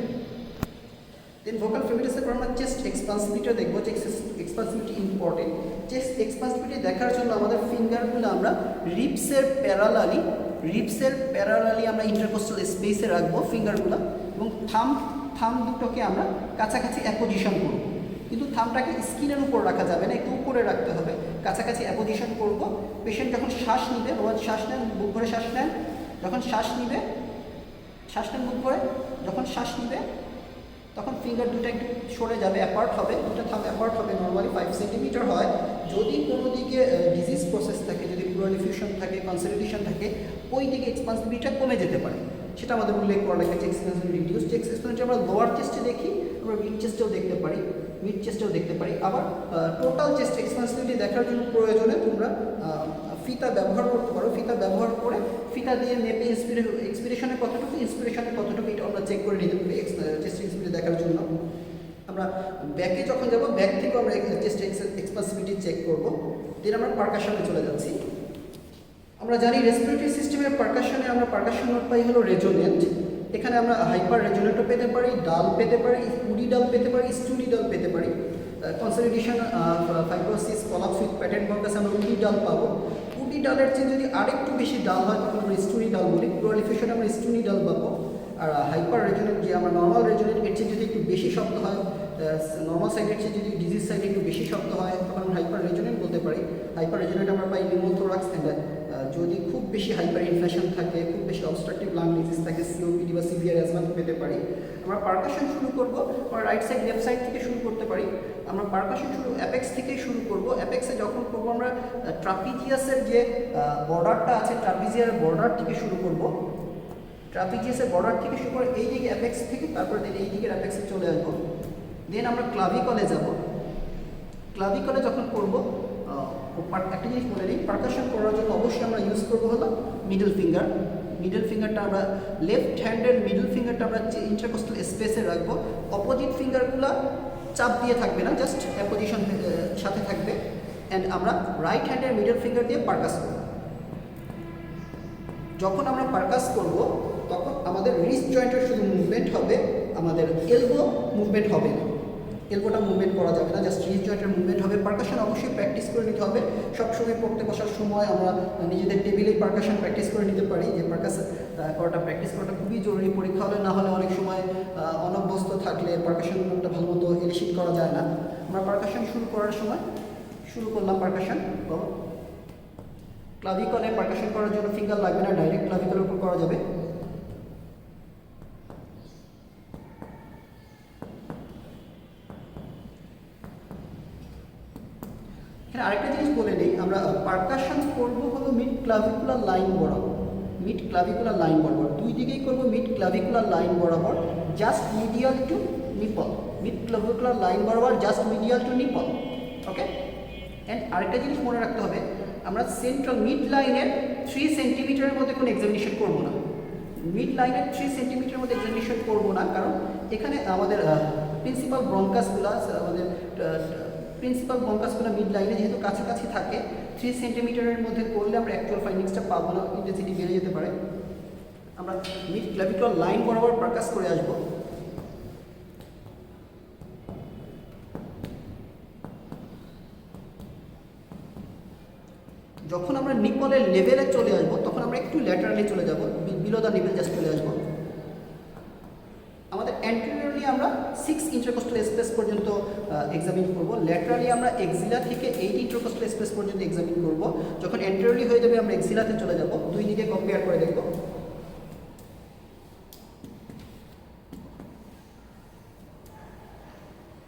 দেন ভোকাল ফ্রেমিটাসের পর আমরা চেস্ট এক্সপান্সিবিলিটি দেখবো। Chest expansibility important. Chest expansibility দেখার জন্য আমাদের ফিঙ্গারগুলো আমরা রিপসের প্যারালালি আমরা ইন্টারকোস্টাল স্পেসে রাখবো ফিঙ্গারগুলো, এবং থাম দুটোকে আমরা কাছাকাছি অ্যাপোজিশন করব। কিন্তু থামটাকে স্কিনের উপর রাখা যাবে না, একটু উপরে রাখতে হবে, কাছাকাছি অ্যাপোজিশন করব। পেশেন্ট যখন শ্বাস নিবে, শ্বাস নেন, বুক ভরে শ্বাস নেন, যখন শ্বাস নেন বুক ভরে, যখন শ্বাস নিবে তখন ফিঙ্গার দুটো একটু সরে যাবে, অ্যাপার্ট হবে, দুটো থাম অ্যাপার্ট হবে, নর্মালি 5 সেন্টিমিটার হয়। যদি কোনো দিকে ডিজিজ প্রসেস থাকে, যদি প্লুরাল ডিফিউশন থাকে, কনসলিডেশন থাকে, ওই দিকে এক্সপান্সিবিলিটিটা কমে যেতে পারে, সেটা আমাদের উল্লেখ করা লাগে। Chest expansibility reduce. Chest expansibility আমরা লোয়ার চেস্টে দেখি, আমরা মিড চেস্টেও দেখতে পারি। আবার টোটাল চেস্ট এক্সপান্সিবিলিটি দেখার জন্য প্রয়োজনে তোমরা ফিতা ব্যবহার করতে পারো। ফিতা ব্যবহার করে ফিতা দিয়ে মেপে এক্সপিরেশনে কতটুকু, ইন্সপিরেশনে কতটুকু, এটা আমরা চেক করে নিতে পারি চেস্ট এক্সপান্সিবিলিটি দেখার জন্য। আমরা ব্যাকে যখন যাব, ব্যাক থেকে আমরা চেস্ট এক্সপান্সিবিলিটি চেক করব। দেন আমরা পারকাশনে চলে যাচ্ছি। আমরা জানি রেসপিরেটরি সিস্টেমের পারকাশনে আমরা পারকাশন নোট পাই হলো রেজোনেন্ট। এখানে আমরা হাইপার রেজোনেন্টও পেতে পারি, ডাল পেতে পারি, উডি ডাল পেতে পারি, স্টুডি ডাল পেতে পারি। Consolidation, fibrosis, collapse with patent bronchus আমরা উডি ডাল পাবো। উডি ডালের চেয়ে যদি আরেকটু বেশি ডাল হয় তখন আমরা স্টুডি ডাল বলি। প্লুরাল ডিফিউশনে আমরা স্টুডি ডাল পাবো। আর হাইপার রেজোনেন্ট যে আমরা নর্মাল রেজোনেন্ট, এর চেয়ে যদি একটু বেশি শব্দ হয় নর্মাল সাইডের চেয়ে যদি ডিজিজ সাইডে একটু বেশি শক্ত হয় তখন আমরা হাইপার রেজোনেন্ট বলতে পারি। হাইপার রেজোনেন্ট আমরা পাই নিউমোথোরাক্স। অ্যান্ড যদি খুব বেশি হাইপার ইনফ্লেশন থাকে, খুব বেশি অবস্ট্রাকটিভ লাং ডিজিজ থাকে, সিওপিডি বা সিভিয়ার অ্যাজমা পেতে পারি। আমরা পারকাশন শুরু করব, আমরা রাইট সাইড লেফট সাইড থেকে শুরু করতে পারি। আমরা পারকাশন শুরু অ্যাপেক্স থেকেই শুরু করব। অ্যাপেক্সে যখন করব আমরা ট্রাপিজিয়াসের যে বর্ডারটা আছে, ট্রাপিজিয়ার বর্ডার থেকে শুরু করব। ট্রাপিজিয়াসের বর্ডার থেকে শুরু করে এই দিকে অ্যাপেক্স থেকে, তারপরে দেন এই দিকের অ্যাপেক্সে চলে আসবো। দেন আমরা ক্লাভিকলে যাব। ক্লাভিকলে যখন করব একটা জিনিস বলে নিই, পারকাশন করার জন্য অবশ্যই আমরা ইউজ করবো হলো মিডল ফিঙ্গার। মিডল ফিঙ্গারটা আমরা লেফট হ্যান্ডের মিডল ফিঙ্গারটা আমরা ইন্টারকোস্টাল স্পেসে রাখবো। অপোজিট ফিঙ্গারগুলো চাপ দিয়ে থাকবে না, জাস্ট অ্যাপোজিশন সাথে থাকবে। অ্যান্ড আমরা রাইট হ্যান্ডের মিডল ফিঙ্গার দিয়ে পারকাস করব। যখন আমরা পারকাস করব তখন আমাদের রিস্ট জয়েন্টের শুধু মুভমেন্ট হবে, আমাদের এলবো মুভমেন্ট হবে না। এলবোটা মুভমেন্ট করা যাবে না, জাস্ট রিস্ট জয়েন্টের মুভমেন্ট হবে। পারকাশন অবশ্যই প্র্যাকটিস করে নিতে হবে। সবসময় পড়তে বসার সময় আমরা নিজেদের টেবিলেই পারকাশন প্র্যাকটিস করে নিতে পারি। যে পারকাস করাটা প্র্যাকটিস করাটা খুবই জরুরি। পরীক্ষা হলে না হলে অনেক সময় অনভ্যস্ত থাকলে পারকাশনটা ভালো মতো এলিশিট করা যায় না। আমরা পারকাশন শুরু করার সময় শুরু করলাম পারকাশন। ক্লাভিকলে পারকাশন করার জন্য ফিঙ্গার লাগবে না, ডাইরেক্ট ক্লাভিকলের উপর করা যাবে। আরেকটা জিনিস বলে নিই, আমরা পারকাশন করবো হলো মিড ক্লাভিকুলার লাইন বরাবর। মিড ক্লাভিকুলার লাইন বরাবর দুই দিকেই করবো, মিড ক্লাভিকুলার লাইন বরাবর, just medial to nipple. Mid clavicular line বরাবর, just medial to nipple. Okay. And আরেকটা জিনিস মনে রাখতে হবে, আমরা সেন্ট্রাল মিড লাইনের 3 সেন্টিমিটারের মধ্যে কোনো এক্সামিনেশন করবো না। মিড লাইনের 3 সেন্টিমিটারের মধ্যে এক্সামিনেশন করবো না, কারণ এখানে আমাদের প্রিন্সিপাল ব্রঙ্কাসগুলো আমাদের প্রিন্সিপাল ব্রঙ্কাসগুলো মিড লাইনে যেহেতু কাছাকাছি থাকে, 3 সেন্টিমিটারের মধ্যে করলে আমরা অ্যাকচুয়াল ফাইন্ডিংসটা পাবো না, ইন্টেন্সিটি বেড়ে যেতে পারে। আমরা মিড ক্লাভিকুলার লাইন বরাবর পারকাস করে আসবো। যখন আমরা নিপলের লেভেলে চলে আসবো তখন আমরা একটু ল্যাটারালি চলে যাব, বিলো দ্য নিপল জাস্ট চলে আসবো। আমাদের অ্যান্টেরিয়রলি আমরা 6 ইন্টারকোস্টাল স্পেস পর্যন্ত এক্সামিন করব। ল্যাটারালি আমরা এক্সিলা থেকে 8 ইন্টারকোস্টাল স্পেস পর্যন্ত এক্সামিন করব। যখন অ্যান্টেরিয়রলি হয়ে যাবে আমরা এক্সিলাতে চলে যাব। দুই দিকে কম্পেয়ার করে দেখব।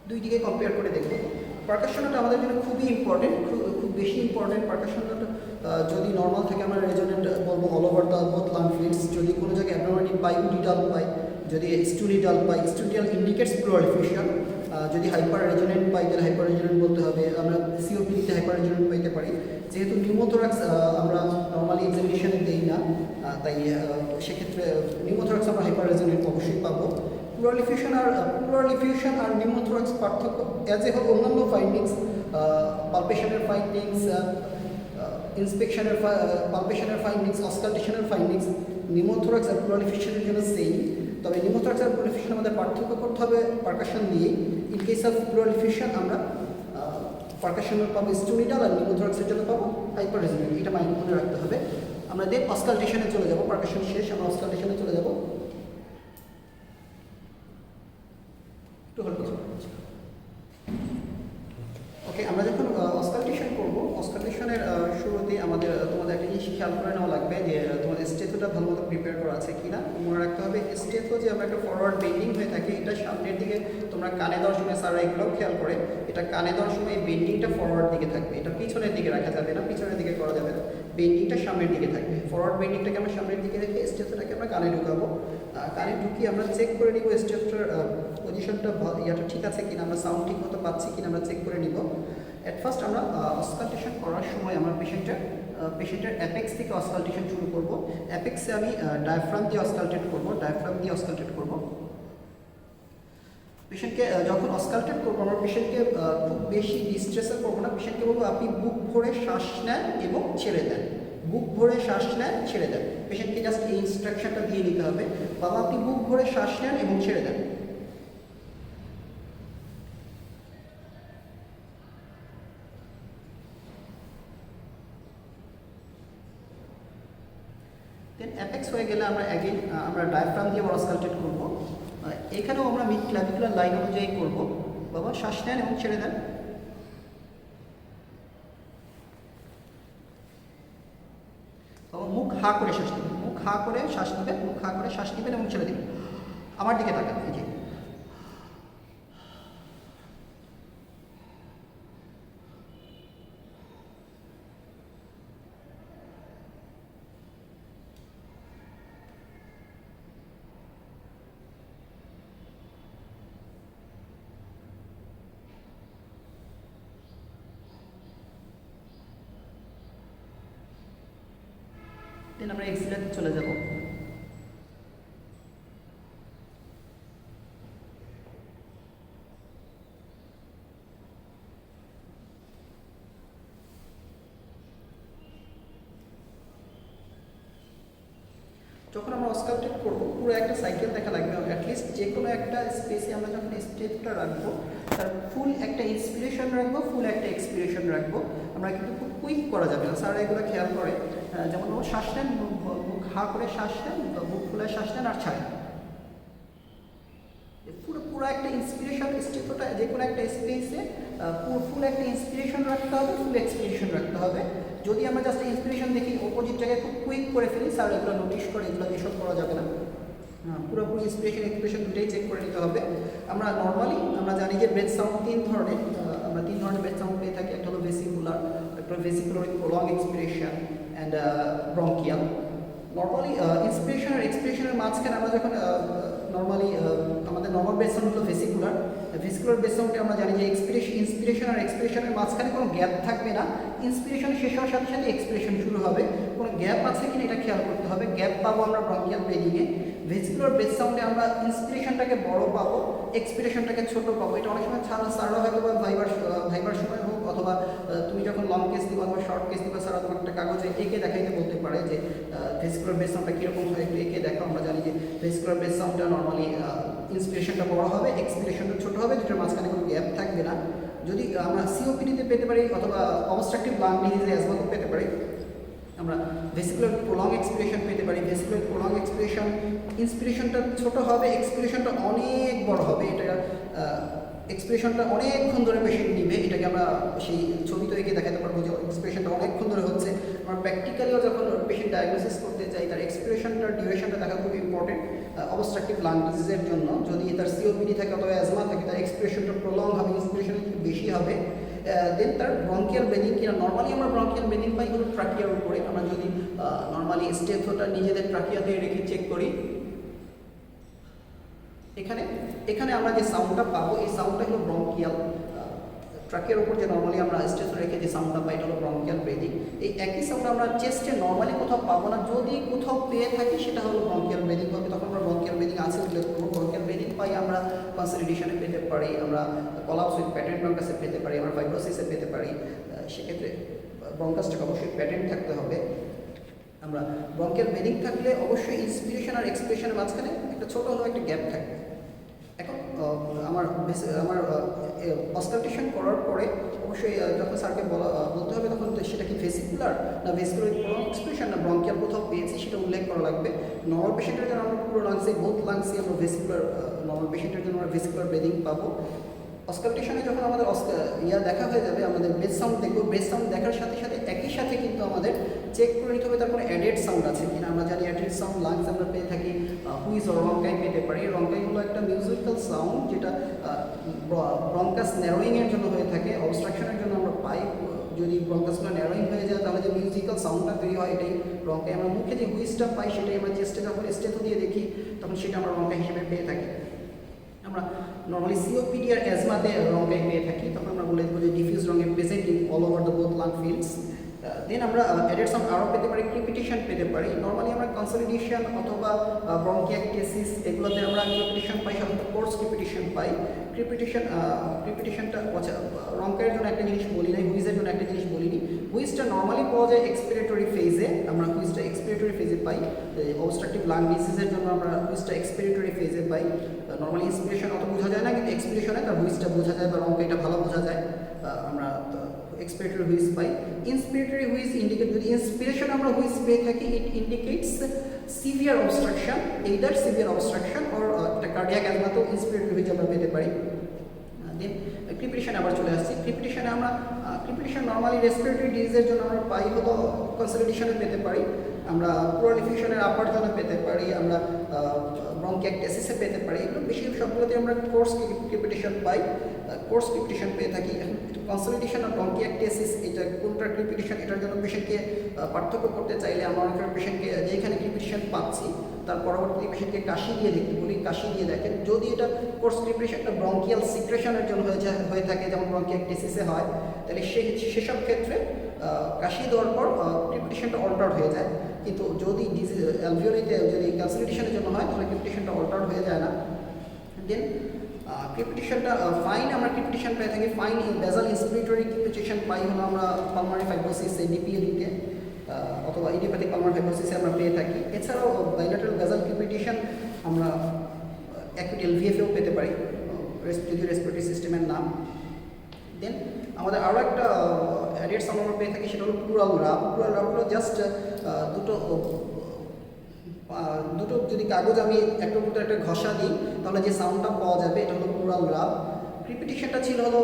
দুই দিকে কম্পেয়ার করে দেখব। পারকাশনটা আমাদের জন্য খুবই ইম্পর্টেন্ট, খুব বেশি ইম্পর্টেন্ট। পারকাশনটা যদি নর্মাল থাকে আমরা রেজোনেন্ট বলবো all over the both lung fields. যদি কোনো জায়গায় অ্যাবনর্মালিটি পাই, উডিটাল পাই, যদি স্টুডিটাল পাই, স্টুডিটাল ইন্ডিকেটস প্লুরাল ডিফিউশন। যদি হাইপার রেজোনেন্ট পাই তাহলে হাইপার রেজোনেন্ট বলতে হবে। আমরা সিওপিডিতে হাইপার রেজোনেন্ট পাইতে পারি। যেহেতু নিউমোথোরাক্স আমরা নর্মালি এক্সামিনেশনে দিই না, তাই সেক্ষেত্রে নিউমোথোরাক্স আমরা হাইপার রেজোনেন্ট অবশ্যই পাবো। প্লুরাল ডিফিউশন আর নিউমোথোরাক্স পার্থক্য অ্যাজ এ হোল অন্যান্য ফাইন্ডিংস, পালপেশনের ফাইন্ডিংস, ইন্সপেকশনের পালপেশনের ফাইন্ডিংস, অসকালটেশনের ফাইন্ডিংস নিউমোথোরাক্স আর প্লুরাল ডিফিউশনের জন্য সেম। তবে নিউমোথোরাক্স আর প্লুরাল ডিফিউশন আমাদের পার্থক্য করতে হবে পারকাশন দিয়ে। In case of pleural diffusion আমরা পারকাশনের পাবো স্টুডিটাল, আর নিউমোথোরাক্সের জন্য পাবো হাইপার রেজোনেন্ট। এটা মাইন্ড মনে রাখতে হবে। আমরা দেন অসকালটেশনে চলে যাব। পারকাশন শেষ, আমরা অসকালটেশনে চলে যাব। ওকে, আমরা যখন অসকালটেশন করবো, অসকালটেশনের শুরুতে তোমাদের একটা জিনিস খেয়াল করে নেওয়া লাগবে যে তোমাদের স্টেথোটা ভালো মতো প্রিপেয়ার করা আছে কিনা। মনে রাখতে হবে স্টেথো যে আমরা একটা ফরওয়ার্ড বেন্ডিং হয়ে থাকে, এটা সামনের দিকে তোমরা কানে দেওয়ার সময় স্যাররা এগুলোও খেয়াল করে, এটা কানে দেওয়ার সময় এই বেন্ডিংটা ফরওয়ার্ড দিকে থাকবে। এটা পিছনের দিকে রাখা যাবে না, পিছনের দিকে করা যাবে না, বেন্ডিংটা সামনের দিকে থাকবে। ফরওয়ার্ড বেন্ডিংটাকে আমরা সামনের দিকে রেখে স্টেথোটাকে আমরা কানে ঢুকাবো। কানে ঢুকিয়ে আমরা চেক করে নিব স্টেথোটার পজিশনটা ইয়াটা ঠিক আছে কিনা, আমরা সাউন্ড ঠিক মতো পাচ্ছি কিনা আমরা চেক করে নিব। অ্যাট ফার্স্ট আমরা অসকালটেশন করার সময় আমরা পেশেন্টের অ্যাপেক্স থেকে অসকালটেশন শুরু করব। অ্যাপেক্সে আমি ডায়াফ্রাম দিয়ে অসকালটেট করব। পেশেন্টকে যখন অসকালটেট করবো আমরা পেশেন্টকে খুব বেশি ডিস্ট্রেসে করবো না। পেশেন্টকে বলবো আপনি বুক ভরে শ্বাস নেন এবং ছেড়ে দেন, বুক ভরে শ্বাস নেন, ছেড়ে দেন। পেশেন্টকে জাস্ট এই ইনস্ট্রাকশনটা দিয়ে নিতে হবে, বাবা আপনি বুক ভরে শ্বাস নেন এবং ছেড়ে দেন। দেন অ্যাপেক্স হয়ে গেলে আমরা ডায়াফ্রাম দিয়ে অসকালটেট করব। এখানেও আমরা মিড ক্লাভিকুলার লাইন অনুযায়ী করব। বাবা শ্বাস নেন এবং ছেড়ে দেন। বাবা মুখ হা করে শ্বাস নেবেন, মুখ হা করে শ্বাস নেবেন, মুখ হা করে শ্বাস নেবেন এবং ছেড়ে দিবেন। আমার দিকে তাকান, এই যে দেন আমরা এক্সিলাতে চলে যাব। যখন আমরা অস্কালটেট করবো পুরো একটা সাইকেল দেখা লাগবে, অ্যাটলিস্ট যে কোনো একটা স্পেসে আমরা যখন স্টেপটা রাখবো তার ফুল একটা ইন্সপিরেশন রাখবো, ফুল একটা এক্সপিরেশন রাখবো। আমরা কিন্তু খুব কুইক করা যাবে না, স্যার এগুলো খেয়াল করে। যেমন ও শ্বাস নেন, মুখ হা করে শ্বাস নেন, মুখ ফুলে শ্বাস নেন আর ছাড়েন। পুরো একটা ইন্সপিরেশন স্টেপটা যে কোনো একটা স্পেসে ফুল একটা ইন্সপিরেশন রাখতে হবে, ফুল এক্সপিরেশন রাখতে হবে। যদি আমরা জাস্ট ইন্সপিরেশন দেখি অপোজিট জায়গায় খুব কুইক করে ফেলি, স্যার এগুলো নোটিশ করে, এগুলো এসব করা যাবে না। পুরোপুরি ইন্সপিরেশন এক্সপিরেশন দুটোই চেক করে নিতে হবে। আমরা নর্মালি আমরা জানি যে ব্রেথ সাউন্ড তিন ধরনের, আমরা তিন ধরনের ব্রেথ সাউন্ড পেয়ে থাকি। একটা হলো ভেসিকুলার, একটা vesicular prolonged expiration and bronchial. Normally inspiration আর এক্সপিরেশনের মাঝখানে আমরা যখন নর্মালি আমাদের নর্মাল ব্রেথ সাউন্ড হলো ভেসিকুলার। ভেসিকুলার ব্রেথ সাউন্ডে আমরা জানি যে ইন্সপিরেশন আর এক্সপিরেশনের মাঝখানে কোনো গ্যাপ থাকবে না। ইন্সপিরেশন শেষ হওয়ার সাথে সাথে এক্সপিরেশন শুরু হবে। কোনো গ্যাপ আছে কিনা এটা খেয়াল করতে হবে। গ্যাপ পাবো আমরা ব্রঙ্কিয়াল ব্রিদিংয়ে। ভেসিকুলার ব্রেথ সাউন্ডে আমরা ইন্সপিরেশনটাকে বড় পাবো, এক্সপিরেশনটাকে ছোট পাবো। এটা অনেক সময় স্যাররা হয়তো বা ভাইবার সময় হোক অথবা তুমি যখন লং কেস দিবা অথবা শর্ট কেস দিবা, স্যার তোমার একটা কাগজে এঁকে দেখাইতে বলতে পারে যে ভেসিকুলার ব্রেথ সাউন্ডটা কীরকম হয়, একটু এঁকে দেখো। আমরা জানি যে ভেসিকুলার ব্রেথ সাউন্ডটা নর্মালি ইন্সপিরেশনটা বড় হবে, এক্সপিরেশনটা ছোট হবে, দুটোর মাঝখানে কোনো গ্যাপ থাকবে না। যদি আমরা সিওপিডিতে পেতে পারি অথবা অবস্ট্রাকটিভ লাং ডিজিজে অ্যাজমাতেও পেতে পারি, আমরা ভেসিকুলার প্রলং এক্সপিরেশন পেতে পারি। ভেসিকুলার প্রলং এক্সপিরেশন ইন্সপিরেশনটা ছোট হবে, এক্সপিরেশনটা অনেক বড় হবে। এটা এক্সপ্রেশনটা অনেকক্ষণ ধরে পেশেন্ট নিবে, এটাকে আমরা সেই ছবিতে এঁকে দেখাতে পারবো যে এক্সপ্রেশনটা অনেকক্ষণ ধরে হচ্ছে। আমরা প্র্যাকটিক্যালিও যখন পেশেন্ট ডায়াগনোসিস করতে চাই তার এক্সপ্রেশনটার ডিউরেশনটা দেখা খুব ইম্পর্টেন্ট। অবস্ট্রাকটিভ লাং ডিজিজের জন্য যদি তার সিওপিডি থাকে অথবা অ্যাজমা থাকে, তার এক্সপ্রেশনটা প্রলং হবে, ইন্সপিরেশন বেশি হবে। দেন তার ব্রঙ্কিয়াল ব্রিদিং কিনা, নর্মালি আমরা ব্রঙ্কিয়াল ব্রিদিং পাই হলো ট্রাকিয়ার উপরে। আমরা যদি নর্মালি স্টেথোটা নিজেদের ট্রাকিয়াতে রেখে চেক করি, এখানে আমরা যে সাউন্ডটা পাবো এই সাউন্ডটা হলো ব্রঙ্কিয়াল। ট্রাকের উপর যে নর্মালি আমরা স্টেশন রেখে যে সাউন্ডটা পাই এটা হলো ব্রঙ্কিয়াল ব্রিদিং। এই একই সাউন্ড আমরা চেস্টে নর্মালি কোথাও পাবো না, যদি কোথাও পেয়ে থাকি সেটা হলো ব্রঙ্কিয়াল ব্রিদিং হবে। তখন আমরা ব্রঙ্কিয়াল ব্রিদিং আছে উল্লেখ করবো। ব্রঙ্কিয়াল ব্রিদিং পাই আমরা কনসলিডেশনে পেতে পারি, আমরা কোলাপস উইথ প্যাটেন্ট ব্রঙ্কাসে পেতে পারি, আমরা ফাইব্রোসিসে পেতে পারি। সেক্ষেত্রে ব্রঙ্কাসটাকে অবশ্যই প্যাটেন্ট থাকতে হবে। আমরা ব্রঙ্কিয়াল ব্রিদিং থাকলে অবশ্যই ইন্সপিরেশন আর এক্সপ্রেশনের মাঝখানে একটা ছোটো হলেও একটা গ্যাপ থাকবে। এখন আমার অস্কালটেশন করার পরে অবশ্যই যখন স্যারকে বলতে হবে তখন সেটা কি ভেসিকুলার না ভেসিকুলার প্রলং এক্সপ্রেশন না ব্রঙ্কিয়াল কোথাও পেয়েছি সেটা উল্লেখ করা লাগবে। নর্মাল পেশেন্টের জন্য আমরা পুরো লাংসে বোথ লাংসে আমরা ভেসিকুলার, নর্মাল পেশেন্টের জন্য আমরা ভেসিকুলার ব্রিদিং পাবো। অস্কালটেশনে যখন আমাদের দেখা হয়ে যাবে, আমাদের ব্রেথ সাউন্ড দেখবো। ব্রেথ সাউন্ড দেখার সাথে সাথে একই সাথে কিন্তু আমাদের চেক করে নিতে হবে তার কোনো অ্যাডেড সাউন্ড আছে কিনা। আমরা জানি অ্যাডেড সাউন্ড লাংস আমরা পেয়ে থাকি হুইজ ও রঙ্কাই পেতে পারি। রঙ্কাই হলো একটা মিউজিক্যাল সাউন্ড যেটা ব্রঙ্কাস ন্যারোয়িংয়ের জন্য হয়ে থাকে, অবস্ট্রাকশনের জন্য আমরা পাই। যদি ব্রঙ্কাসগুলো ন্যারোয়িং হয়ে যায় তাহলে যে মিউজিক্যাল সাউন্ডটা তৈরি হয় এটাই রঙ্কাই। আমরা মুখে যে হুইজটা পাই সেটাই আমরা চেস্টে যখন স্টেথো দিয়ে দেখি তখন সেটা আমরা রঙ্কাই হিসেবে পেয়ে থাকি। আমরা নর্মালি সিওপিডি আর অ্যাজমাতে রঙ্কাই পেয়ে থাকি, তখন আমরা বলে দেবো যে ডিফিউজ রঙে present in all over the both lung fields. Then আমরা অ্যাডেড সাউন্ড আরও পেতে পারি, ক্রিপিটেশন পেতে পারি। নর্মালি আমরা কনসলিডেশন অথবা ব্রঙ্কিয়াকটেসিস এগুলোতে আমরা ক্রিপিটেশন পাই, সাধারণত কোর্স ক্রিপিটেশন পাই। ক্রিপিটেশনটা রঙ্কাইয়ের জন্য একটা জিনিস বলি নাই, হুইজের জন্য একটা জিনিস বলিনি। হুইজটা নর্মালি পাওয়া যায় এক্সপিরেটরি ফেজে, আমরা হুইজটা এক্সপিরেটরি ফেজে পাই। অবস্ট্রাকটিভ লাং ডিজিজের জন্য আমরা হুইজটা এক্সপিরেটরি ফেজে পাই। নর্মালি ইন্সপিরেশন অত বোঝা যায় না, কিন্তু এক্সপিরেশনে তার হুইজটা বোঝা যায় বা রঙ্কাইটা ভালো বোঝা যায়। আমরা এক্সপিরেটরি হুইজ পাই। ইন্সপিরেটরি হুইজ ইন্ডিকেট, যদি ইন্সপিরেশন আমরা হুইজ পেয়ে থাকি ইট indicates severe obstruction, either severe obstruction or একটা কার্ডিয়াক অ্যাজমাতেও ইন্সপিরেটরি হুইজ আমরা পেতে পারি। দেন ক্রিপিটেশন আবার চলে আসছি। ক্রিপিটেশনে আমরা ক্রিপিটেশন নর্মালি রেসপিরেটরি ডিজিজের জন্য আমরা পাই হলো কনসলিডেশনে পেতে পারি, আমরা প্রলিফিউশনের আপার জন্য পেতে পারি, আমরা ব্রঙ্কিয়াকটেসিসে পেতে পারি। এগুলো বেশি সবগুলোতে আমরা কোর্স ক্রিপিটেশন পাই, কোর্স ক্রিপিটেশন পেয়ে থাকি। এখন কনসলিডেশন আর ব্রঙ্কিয়াকটেসিস এটা কোনটা ক্রিপিটেশন, এটার জন্য পেশেন্টকে পার্থক্য করতে চাইলে আমরা অনেক পেশেন্টকে যেখানে ক্রিপিটেশন পাচ্ছি তার পরবর্তী পেশেন্টকে কাশি দিয়ে দেখতে বলি, কাশি দিয়ে দেখেন। যদি এটা কোর্স ক্রিপিটেশনটা ব্রঙ্কিয়াল সিক্রেশনের জন্য হয়ে থাকে, যেমন ব্রঙ্কিয়াকটেসিসে হয়, তাহলে সেসব ক্ষেত্রে কাশি দেওয়ার পর ক্রিপিটেশনটা অল্টার্ড হয়ে যায়। কিন্তু যদি অ্যালভিওলিতে যদি কনসলিডেশনের জন্য হয় তাহলে ক্রিপিটেশনটা অল্টার্ড হয়ে যায় না। দেন ক্রিপিটেশনটা ফাইন আমরা ক্রিপিটেশন পেয়ে থাকি, ফাইন বেজাল ইন্সপিরেটরি ক্রিপিটেশন পাই হলো আমরা পালমারি ফাইব্রোসিস ডিপিএলিতে অথবা ইডিওপ্যাথিক পালমারি ফাইব্রোসিসে আমরা পেয়ে থাকি। এছাড়াও বাইলেটারাল বেজাল ক্রিপিটেশন আমরা অ্যাকুট এলভিএফেও পেতে পারি, যদি রেসপিরেটরি সিস্টেমের নাম। দেন আমাদের আরও একটা অ্যাডেড সাউন্ড আমরা পেয়ে থাকি, সেটা হলো প্লুরাল রাব। প্লুরাল রাব হলো জাস্ট দুটো যদি কাগজ আমি একটা উপর একটা ঘষা দিই তাহলে যে সাউন্ডটা পাওয়া যাবে এটা হলো প্লুরাল রাব। ক্রিপিটেশনটা ছিল হলো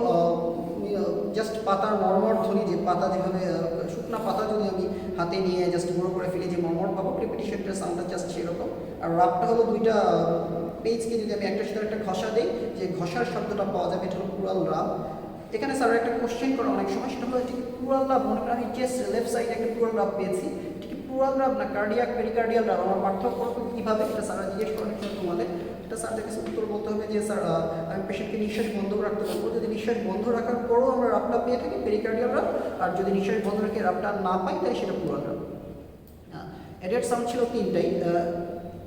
জাস্ট পাতার মর্মর ধ্বনি, যে পাতা যেভাবে শুকনা পাতা যদি আমি হাতে নিয়ে জাস্ট গুঁড়ো করে ফেলি যে মর্মর পাবো, ক্রিপিটেশনটার সাউন্ডটা জাস্ট সেরকম। আর রাবটা হলো দুইটা পেজকে যদি আমি একটার সাথে একটা ঘষা দিই, যে ঘষার শব্দটা পাওয়া যাবে, এটা হলো প্লুরাল রাব। এখানে স্যার একটা কোশ্চেন করে অনেক সময়, সেটা হলো ঠিক প্লুরাল রাব, মনে করেন আমি চেস্ট লেফট সাইডে একটা প্লুরাল রাব পেয়েছি, ঠিক প্লুরাল রাব না কার্ডিয়াক পেরিকার্ডিয়াল রাব, আমার পার্থক্য কীভাবে এটা স্যার জিজ্ঞেস করেন তোমাদের। এটা স্যারদের কাছে উত্তর বলতে হবে যে স্যার আমি পেশেন্টকে নিঃশ্বাস বন্ধ রাখতে বলবো, যদি নিঃশ্বাস বন্ধ রাখার পরও আমরা রাবটা পেয়ে থাকি পেরিকার্ডিয়াল রাব, আর যদি নিঃশ্বাস বন্ধ রেখে রাবটা না পাই তাই সেটা প্লুরাল রাব। অ্যাডেড সাউন্ড ছিল তিনটাই।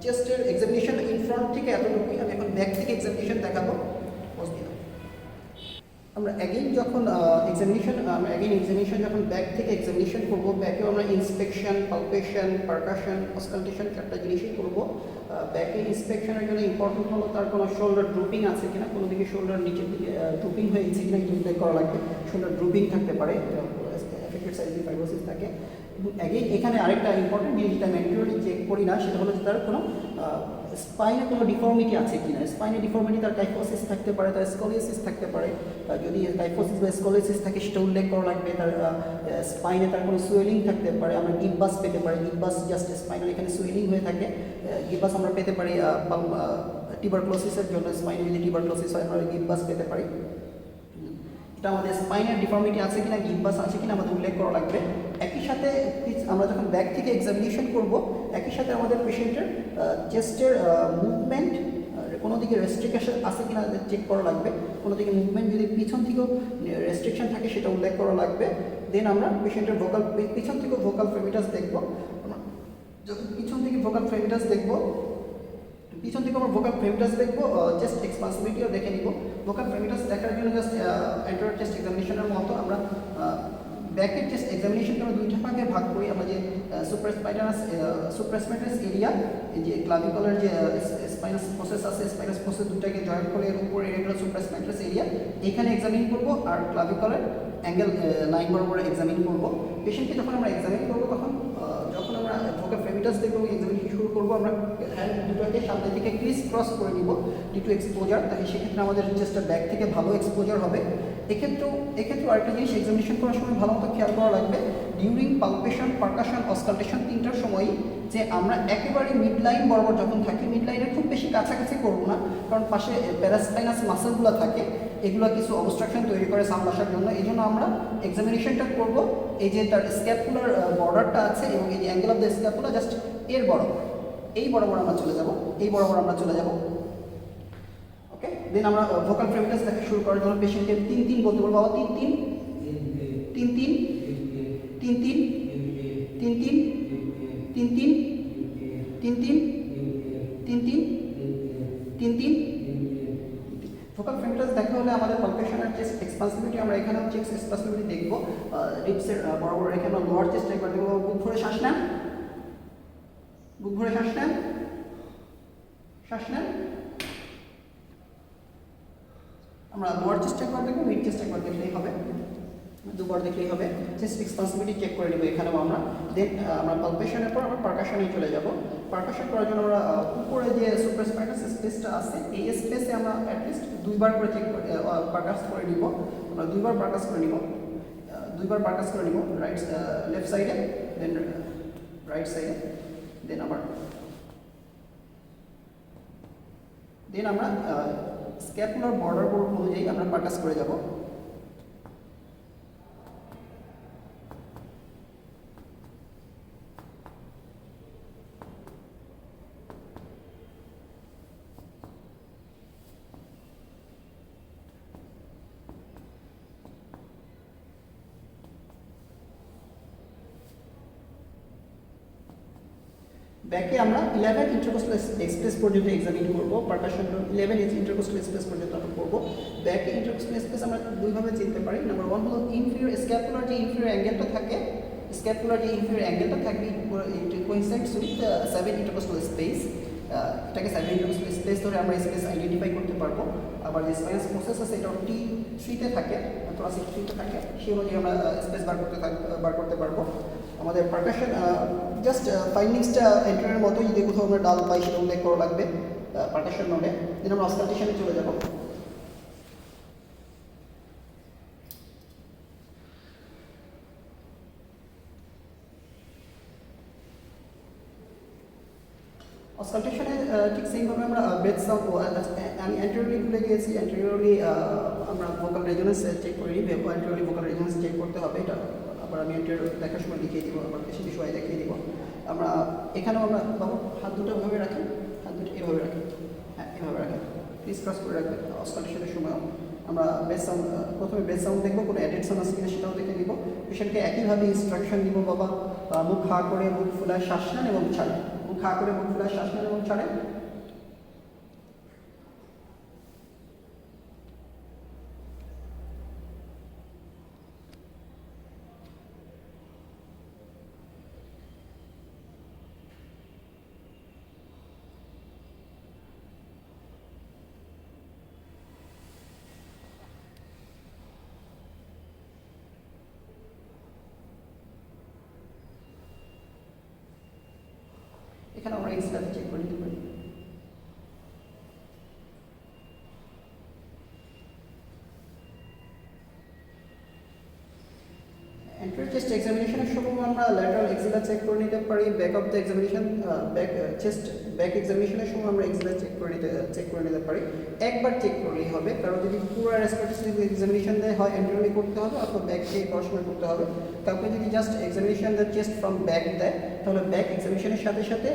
চেস্টের এক্সামিনেশন ইন ফ্রন্ট থেকে এতটুকুই, আমি এখন ব্যাক থেকে এক্সামিনেশন দেখাবো। আমরা অ্যাগেইন যখন এক্সামিনেশন যখন ব্যাক থেকে এক্সামিনেশন করবো, ব্যাকেও আমরা ইন্সপেকশন, পালপেশন, পারকাশন, অসকালটেশন চারটা জিনিসই করবো। ব্যাকে ইন্সপেকশনের জন্য ইম্পর্টেন্ট হলো তার কোনো শোল্ডার ড্রুপিং আছে কিনা, কোনো দিকে শোল্ডার নিচের দিকে ড্রুপিং হয়ে গেছে কিনা এটা চেক করা লাগবে। শোল্ডার ড্রুপিং থাকতে পারে, এফেক্টেড সাইজে ফাইব্রোসিস থাকে। এবং অ্যাগেইন এখানে আরেকটা ইম্পর্টেন্ট জিনিস যেটা আমি অ্যাকচুয়ালি চেক করি না, সেটা হলো যে তার কোনো স্পাইনে কোনো ডিফর্মিটি আছে কিনা। স্পাইনে ডিফর্মিটি তার কাইফোসিস থাকতে পারে, তার স্কোলিওসিস থাকতে পারে। যদি কাইফোসিস বা স্কোলিওসিস থাকে সেটা উল্লেখ করা লাগবে। তার স্পাইনে তার কোনো সুয়েলিং থাকতে পারে, আমরা গিববাস পেতে পারি। গিববাস জাস্ট স্পাইনাল এখানে সুয়েলিং হয়ে থাকে, গিববাস আমরা পেতে পারি। টিউবারক্লোসিসের জন্য স্পাইনে যদি টিউবারক্লোসিস হয় আমরা গিববাস পেতে পারি। এটা আমাদের স্পাইনের ডিফর্মিটি আছে কিনা, গিববাস আছে কিনা আমাদের উল্লেখ করা লাগবে। একই সাথে আমরা যখন ব্যাক থেকে এক্সামিনেশন করব, একই সাথে আমাদের পেশেন্টের চেস্টের মুভমেন্ট কোনো দিকে রেস্ট্রিকশন আছে কিনা চেক করা লাগবে। কোনো দিকে মুভমেন্ট যদি পিছন থেকেও রেস্ট্রিকশন থাকে সেটা উল্লেখ করা লাগবে। দেন আমরা পেশেন্টের পিছন থেকেও ভোকাল ফ্রেমিটাস দেখব। যখন পিছন থেকে ভোকাল ফ্রেমিটাস দেখব, আমরা ভোকাল ফ্রেমিটাস দেখবো, চেস্ট এক্সপান্সিবিলিটিও দেখে নিব। ভোকাল ফ্রেমিটাস দেখার জন্য জাস্ট অ্যান্টেরিয়র চেস্ট এক্সামিনেশনের মতো আমরা ব্যাকের চেস্ট এক্সামিনেশনকে আমরা দুইটা ভাগে ভাগ করি। আমরা যে সুপ্রাস্পাইনাস এরিয়া, যে ক্লাভিকলের যে স্পাইনাস প্রসেস আছে, স্পাইনাস প্রসেস দুটাকে জয়েন্ট করে এর উপরে এরিয়া সুপ্রাস্পাইনাস এরিয়া, এখানে এক্সামিন করব। আর ক্লাভিকলের অ্যাঙ্গেল লাইন বরাবর এক্সামিন করব। পেশেন্টকে যখন আমরা এক্সামিন করবো তখন যখন আমরা ভোকাল ফ্রেমিটাস দেখবো, এক্সামিনেশন শুরু করবো, আমরা হ্যান্ড দুটোকে সামনে থেকে ক্রিস ক্রস করে নিব ডিটু এক্সপোজার। তাই সেক্ষেত্রে আমাদের চেস্টটা ব্যাক থেকে ভালো এক্সপোজার হবে। এক্ষেত্রেও আরেকটা জিনিস এক্সামিনেশন করার সময় ভালো মতো খেয়াল করা লাগবে, ডিউরিং পালপেশন, পারকাশন, অসকালটেশন তিনটার সময়ই যে আমরা একেবারে মিড লাইন বরাবর যখন থাকি, মিড লাইনের খুব বেশি কাছাকাছি করবো না, কারণ পাশে প্যারাস্পাইনাস মাসেলগুলো থাকে, এগুলো কিছু অবস্ট্রাকশন তৈরি করে সাউন্ড আসার জন্য। এই জন্য আমরা এক্সামিনেশনটা করব এই যে তার স্ক্যাপুলার বর্ডারটা আছে এবং এই যে angle of the scapula just এর বরাবর, এই বরাবর আমরা চলে যাব, ওকে। দেন আমরা ভোকাল ফ্রেমিটাস দেখা শুরু করার জন্য পেশেন্টের 3-3 বলতে বলবো, বাবা 3-3 3-3 3-3 3-3 3-3 3-3 3-3 3-3। ভোকাল ফ্রেমিটাস দেখা হলে আমাদের পালপেশনের চেস্ট এক্সপান্সিবিলিটি আমরা এখানেও চেস্ট এক্সপান্সিবিলিটি দেখবো। রিপসের বরাবর এখানে লোয়ার চেস্ট একবার দেখবো। বুক ভরে শ্বাস নেন, আমরা লোয়ার চেস্ট একবার দেখবো, মিড চেস্ট একবার দেখলেই হবে, দুবার দেখলেই হবে। চেস্ট এক্সপান্সিবিলিটি চেক করে নেবো এখানেও আমরা। দেন আমরা পালপেশনের পর আমরা পারকাশনে চলে যাব। পারকাশন করার জন্য আমরা উপরে যে সুপ্রাস্পাইনাস স্পেসটা আছে এই স্পেসে আমরা অ্যাটলিস্ট দুইবার করে চেক পারকাস করে নিব। আমরা দুইবার পারকাস করে নিব, রাইট লেফট সাইডে, দেন রাইট সাইডে, দেন আমরা স্ক্যাপুলার বর্ডার অনুযায়ী আমরা পারকাস করে যাব। ব্যাকে আমরা 11 ইন্টারকোস্টাল স্পেস পর্যন্ত এক্সামিন করব। পারকাশন 11 ইন্টারকোস্টাল স্পেস পর্যন্ত আমরা করব। ব্যাকে ইন্টারকোস্টাল স্পেস আমরা দুইভাবে চিনতে পারি। নাম্বার 1 হলো ইনফিরিয়র স্ক্যাপুলার যে ইনফিরিয়র অ্যাঙ্গেলটা থাকে, ইট কোইনসাইডস উইথ 7 ইন্টারকোস্টাল স্পেস। এটাকে 7 ইন্টারকোস্টাল স্পেস ধরে আমরা স্পেস আইডেন্টিফাই করতে পারবো। আবার যে স্পাইনাস প্রসেস আছে এটা T3 তে থাকে, থোরাসিক 3 তে থাকে, সেই অনুযায়ী আমরা স্পেস বার করতে পারবো। আমাদের পারকাশন জাস্ট ফাইন্ডিংসটা এন্টারের মতো, যদি কোথাও আমরা ডাল পাই সেটা উল্লেখ করা লাগবে পারকাশন নোডে। দেন আমরা অসকালটেশনে চলে যাব। অসকালটেশনে ঠিক সেইভাবে আমরা ব্রেথ সাউন্ড, আমি অ্যান্টেরিয়রলি ভুলে গিয়েছি, অ্যান্টেরিয়রলি আমরা ভোকাল রেজোনেন্স চেক করে নিই। অ্যান্টেরিয়রলি ভোকাল রেজোনেন্স চেক করতে হবে, এটা আবার আমি অ্যান্টেরিয়র দেখার সময় দেখিয়ে দিব, আবার বেশি বিষয় দেখিয়ে দিব। আমরা এখানেও আমরা বাবু হাত দুটো এভাবে রাখি, হাত দুটো এভাবে রাখি, হ্যাঁ এভাবে রাখি, ক্রিস ক্রস করে রাখবেন। অসকালটেশনের সময় আমরা ব্রেথ সাউন্ড, প্রথমে ব্রেথ সাউন্ড দেখবো, কোনো অ্যাডেড সাউন্ড আছে কিনা সেটাও দেখে নিব। পেশেন্টকে একইভাবে ইনস্ট্রাকশন দিব, বাবা মুখ হা করে মুখ ফুলায় শ্বাস নেন এবং ছাড়েন, মুখ হা করে মুখ ফুলায় শ্বাস নেন এবং ছাড়েন। এখানে আমরা এক্সট্রাতে চেক করে নিতে পারি। এন্ট্রি চেস্ট এক্সামিনেশনের সময় আমরা ল্যাটারাল এক্সিলা চেক করে নিতে পারি। Back of the examination, back এক্সামিনেশনের সময় আমরা এক্সিলা চেক করে নিতে পারি। একবার চেক করলেই হবে, কারণ যদি পুরো রেসপিরেটরি এক্সামিনেশন দেয় হয় এন্ট্রালি করতে হবে অথবা ব্যাক থেকে পড়াশোনা করতে হবে। কাউকে যদি just examination the chest from back দেয় তাহলে ব্যাক এক্সামিনেশনের সাথে সাথে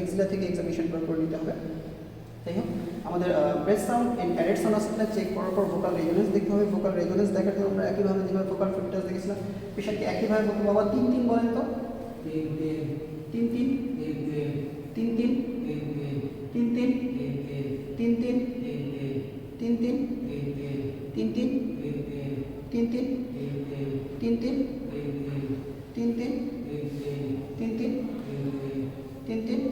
এক্সিলা থেকে এক্সামিনেশন করে নিতে হবে। যাই হোক, আমাদের breath sound and added sound আসলে চেক করার পর ভোকাল রেজোনেন্স দেখতে হবে। ভোকাল রেজোনেন্স দেখার জন্য আমরা একইভাবে যেভাবে ভোকাল ফিল্টার্স দেখেছিলাম, পেশেন্টকে একইভাবে বলতে বাবা 3-3 বলেন তো, 3-3 3-3 3-3 3-3 3-3 3-3 3-3 3-3 3-3 3-3 3-3 3-3।